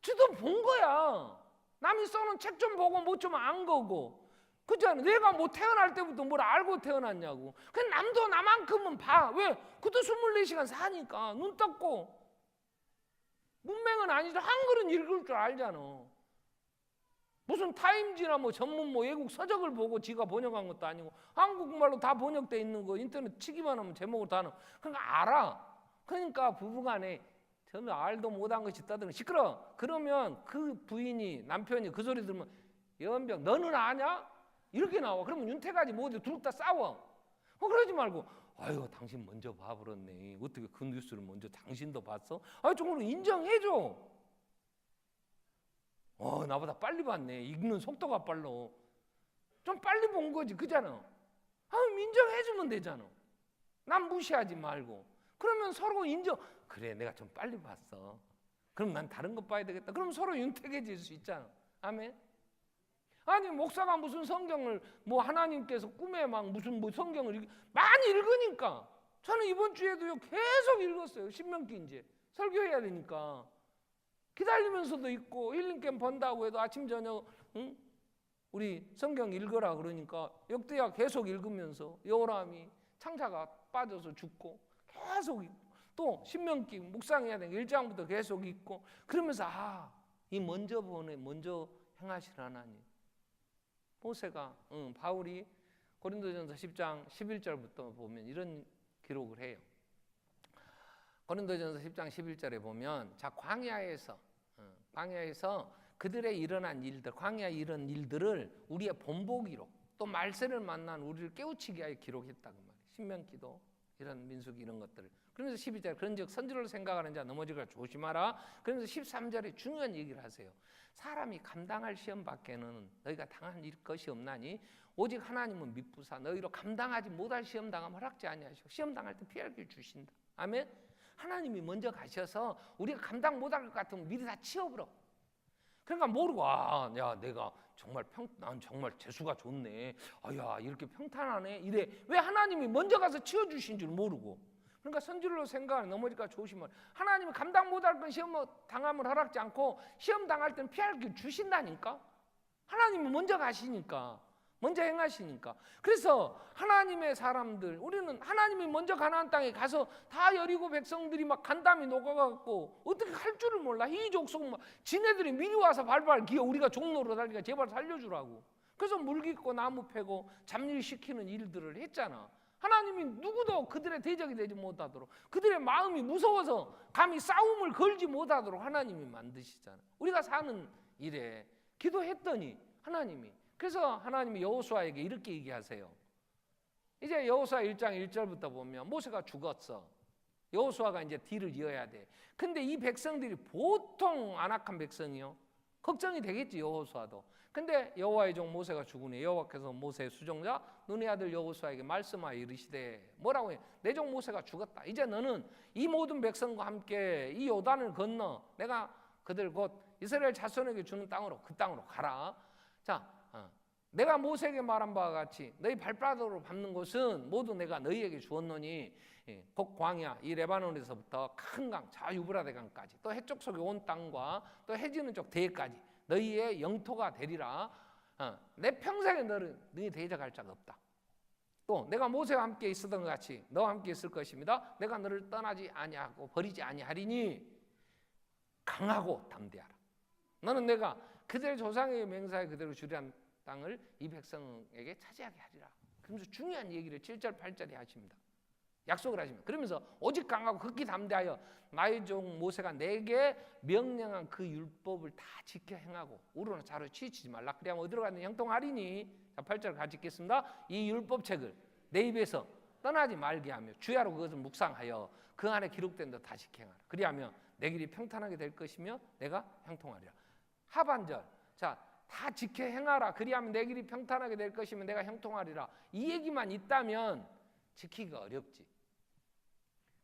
지도 본 거야. 남이 써놓은 책 좀 보고 뭐 좀 안 거고. 그잖아. 내가 뭐 태어날 때부터 뭘 알고 태어났냐고. 그냥 남도 나만큼은 봐. 왜? 그도 24시간 사니까. 눈 떴고. 문맹은 아니죠. 한글은 읽을 줄 알잖아. 무슨 타임지나 뭐 전문 뭐 외국 서적을 보고 지가 번역한 것도 아니고 한국말로 다 번역돼 있는 거 인터넷 치기만 하면 제목을 다 넣어. 그러니까 알아. 그러니까 부부간에 저는 알도 못한 것이 떠드는 시끄러. 그러면 그 부인이 남편이 그 소리 들으면 연병 너는 아냐? 이렇게 나와. 그러면 윤택하지 못해. 둘 다 싸워. 그러지 말고 아유 당신 먼저 봐버렸네. 어떻게 그 뉴스를 먼저 당신도 봤어? 아 정말 인정해줘. 나보다 빨리 봤네. 읽는 속도가 빨라. 좀 빨리 본 거지. 그잖아. 인정해주면 되잖아. 난 무시하지 말고. 그러면 서로 인정. 그래 내가 좀 빨리 봤어. 그럼 난 다른 거 봐야 되겠다. 그럼 서로 윤택해질 수 있잖아. 아멘. 아니 목사가 무슨 성경을 뭐 하나님께서 꿈에 막 무슨 뭐 성경을 많이 읽으니까 저는 이번 주에도요 계속 읽었어요. 신명기 이제 설교해야 되니까 기다리면서도 읽고 힐링캠 번다고 해도 아침 저녁 우리 성경 읽으라 그러니까 역대하 계속 읽으면서 여호람이 창자가 빠져서 죽고 계속 읽고 또 신명기 묵상해야 되니까 1장부터 계속 읽고 그러면서 이 먼저 보내 먼저 행하실 하나님. 모세가 바울이 고린도전서 10장 11절부터 보면 이런 기록을 해요. 고린도전서 10장 11절에 보면 자 광야에서 그들의 일어난 일들, 광야에 이런 일들을 우리의 본보기로 또 말세를 만난 우리를 깨우치게 하여 기록했다고 말이에요. 신명기도 이런 민수기 이런 것들을. 그러면서 12절 그런즉 선지로를 생각하는 자 넘어지기를 조심하라. 그러면서 13절에 중요한 얘기를 하세요. 사람이 감당할 시험 밖에는 너희가 당한 것이 없나니 오직 하나님은 미쁘사 너희로 감당하지 못할 시험 당함 허락지 아니하시고 시험 당할 때 피할 길 주신다. 아멘. 하나님이 먼저 가셔서 우리가 감당 못할 것 같으면 미리 다 치워버려. 그러니까 모르고 야 내가 정말 난 정말 재수가 좋네. 야 이렇게 평탄하네. 이래. 왜 하나님이 먼저 가서 치워주신 줄 모르고. 그러니까 선지로 생각하는 넘어질까 조심을. 하나님이 감당 못할 건 시험 당함을 허락지 않고 시험 당할 때는 피할 길 주신다니까. 하나님이 먼저 가시니까. 먼저 행하시니까. 그래서 하나님의 사람들 우리는 하나님이 먼저 가나안 땅에 가서 다 여리고 백성들이 막 간담이 녹아갖고 어떻게 할 줄을 몰라. 희족속 막 지네들이 미리 와서 발발 기어 우리가 종로로 달리니까 제발 살려주라고. 그래서 물 깃고 나무 패고 잡일시키는 일들을 했잖아. 하나님이 누구도 그들의 대적이 되지 못하도록 그들의 마음이 무서워서 감히 싸움을 걸지 못하도록 하나님이 만드시잖아. 우리가 사는 일에 기도했더니 하나님이, 그래서 하나님이 여호수아에게 이렇게 얘기하세요. 이제 여호수아 1장 1절부터 보면 모세가 죽었어. 여호수아가 이제 뒤를 이어야 돼. 근데 이 백성들이 보통 안악한 백성이요. 걱정이 되겠지, 여호수아도. 근데 여호와의 종 모세가 죽으니 여호와께서 모세의 수종자 눈의 아들 여호수아에게 말씀하여 이르시되, 뭐라고 해? 내 종 모세가 죽었다. 이제 너는 이 모든 백성과 함께 이 요단을 건너 내가 그들 곧 이스라엘 자손에게 주는 땅으로, 그 땅으로 가라. 자, 내가 모세에게 말한 바와 같이 너희 발바닥으로 밟는 곳은 모두 내가 너희에게 주었노니 곧 광야, 이 레바논에서부터 큰 강, 자 유브라데 강까지, 또 해쪽 속의 온 땅과 또 해지는 쪽 대해까지 너희의 영토가 되리라. 내 평생에 너희 대적할 자가 없다. 또 내가 모세와 함께 있었던 것 같이 너와 함께 있을 것입니다. 내가 너를 떠나지 아니하고 버리지 아니하리니 강하고 담대하라. 너는 내가 그들의 조상에게 맹세하여 그대로 주리한 땅을 이 백성에게 차지하게 하리라. 그러면서 중요한 얘기를 7절 8절에 하십니다. 약속을 하십니다. 그러면서 오직 강하고 극히 담대하여 나의 종 모세가 내게 명령한 그 율법을 다 지켜 행하고 우로나 자로 치우치지 말라. 그리하면 어디로 가든 형통하리니. 자, 8절 같이 읽겠습니다. 이 율법책을 내 입에서 떠나지 말게 하며 주야로 그것을 묵상하여 그 안에 기록된 것 다 지켜 행하라. 그리하면 내 길이 평탄하게 될 것이며 내가 형통하리라. 하반절, 자, 다 지켜 행하라. 그리하면 내 길이 평탄하게 될 것이면 내가 형통하리라. 이 얘기만 있다면 지키기가 어렵지.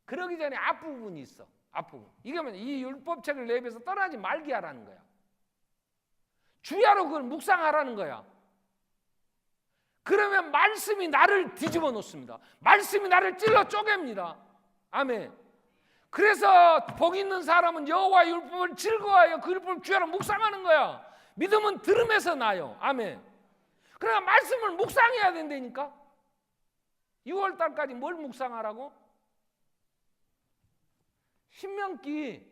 그러기 전에 앞부분이 있어. 앞부분. 이거면 이 율법책을 내 입에서 떠나지 말게 하라는 거야. 주야로 그걸 묵상하라는 거야. 그러면 말씀이 나를 뒤집어 놓습니다. 말씀이 나를 찔러 쪼갭니다. 아멘. 그래서 복 있는 사람은 여호와의 율법을 즐거워하여 그 율법을 주야로 묵상하는 거야. 믿음은 들음에서 나요. 아멘. 그러니까 말씀을 묵상해야 된다니까. 6월달까지 뭘 묵상하라고? 신명기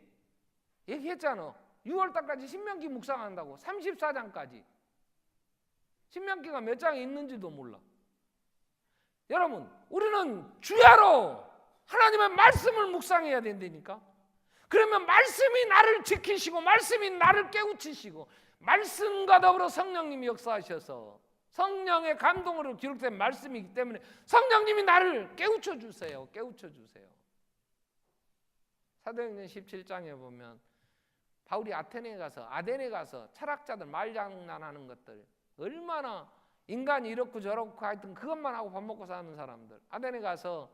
얘기했잖아. 6월달까지 신명기 묵상한다고. 34장까지. 신명기가 몇 장에 있는지도 몰라. 여러분, 우리는 주야로 하나님의 말씀을 묵상해야 된다니까. 그러면 말씀이 나를 지키시고 말씀이 나를 깨우치시고 말씀과 더불어 성령님이 역사하셔서 성령의 감동으로 기록된 말씀이기 때문에 성령님이 나를 깨우쳐 주세요. 깨우쳐 주세요. 사도행전 17장에 보면 바울이 아테네에 가서 철학자들 말장난하는 것들, 얼마나 인간이 이렇고 저렇고 하여튼 그것만 하고 밥 먹고 사는 사람들, 아테네 가서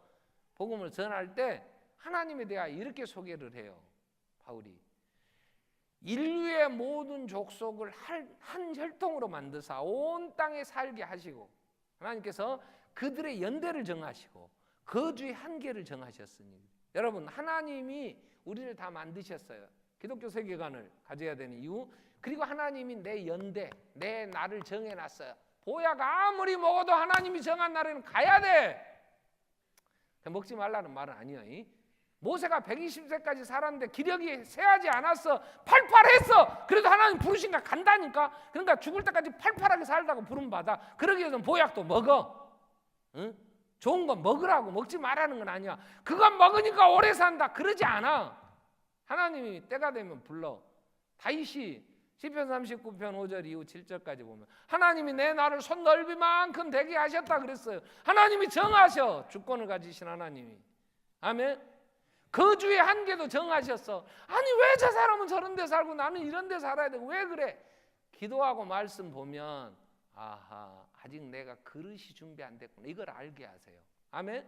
복음을 전할 때 하나님에 대하여 이렇게 소개를 해요. 바울이 인류의 모든 족속을 한 혈통으로 만드사 온 땅에 살게 하시고 하나님께서 그들의 연대를 정하시고 거주의 한계를 정하셨으니, 여러분, 하나님이 우리를 다 만드셨어요. 기독교 세계관을 가져야 되는 이유, 그리고 하나님이 내 연대, 내 나를 정해놨어요. 보야가 아무리 먹어도 하나님이 정한 날에는 가야 돼. 먹지 말라는 말은 아니에요. 모세가 120세까지 살았는데 기력이 쇠하지 않았어. 팔팔했어. 그래도 하나님 부르신가 간다니까. 그러니까 죽을 때까지 팔팔하게 살다고 부름 받아. 그러기 위해서 보약도 먹어. 응? 좋은 거 먹으라고, 먹지 말라는 건 아니야. 그건 먹으니까 오래 산다, 그러지 않아. 하나님이 때가 되면 불러. 다윗이 시편 39편 5절 이후 7절까지 보면 하나님이 내 나를 손 넓이만큼 되게 하셨다 그랬어요. 하나님이 정하셔. 주권을 가지신 하나님이. 아멘. 거주의 한계도 정하셨어. 아니 왜 저 사람은 저런 데 살고 나는 이런 데 살아야 되고 왜 그래? 기도하고 말씀 보면 아하, 아직 내가 그릇이 준비 안 됐구나, 이걸 알게 하세요. 아멘.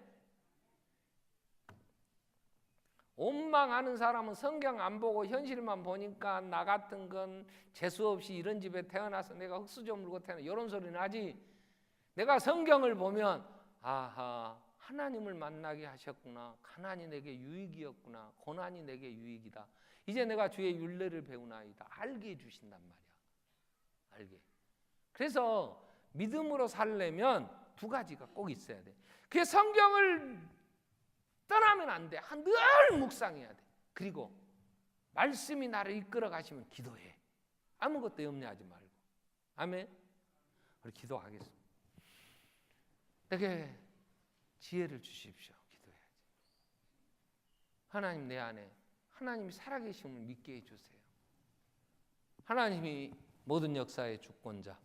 원망하는 사람은 성경 안 보고 현실만 보니까 나 같은 건 재수없이 이런 집에 태어나서 내가 흙수저 물고 태어나 이런 소리는 하지. 내가 성경을 보면 아하, 하나님을 만나게 하셨구나. 가난이 내게 유익이었구나. 고난이 내게 유익이다. 이제 내가 주의 율례를 배우나이다. 알게 해주신단 말이야. 알게. 그래서 믿음으로 살려면 두 가지가 꼭 있어야 돼. 그게 성경을 떠나면 안 돼. 늘 묵상해야 돼. 그리고 말씀이 나를 이끌어 가시면 기도해. 아무것도 염려하지 말고. 아멘. 우리 기도하겠습니다. 내게 지혜를 주십시오. 기도해야지. 하나님, 내 안에 하나님이 살아계심을 믿게 해주세요. 하나님이 모든 역사의 주권자,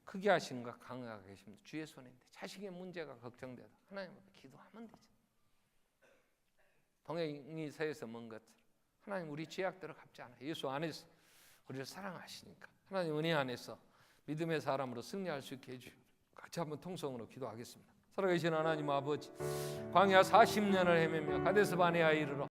크게 하신가 강하게 계십니다. 주의 손인데 자식의 문제가 걱정되다 하나님 앞에 기도하면 되죠. 동행이 새에서 먼 것처럼 하나님 우리 죄악대로 갚지 않아요. 예수 안에서 우리를 사랑하시니까 하나님 은혜 안에서 믿음의 사람으로 승리할 수 있게 해주시고 같이 한번 통성으로 기도하겠습니다. 살아계신 하나님 아버지, 광야 40년을 헤매며 가데스 바네아에 이르러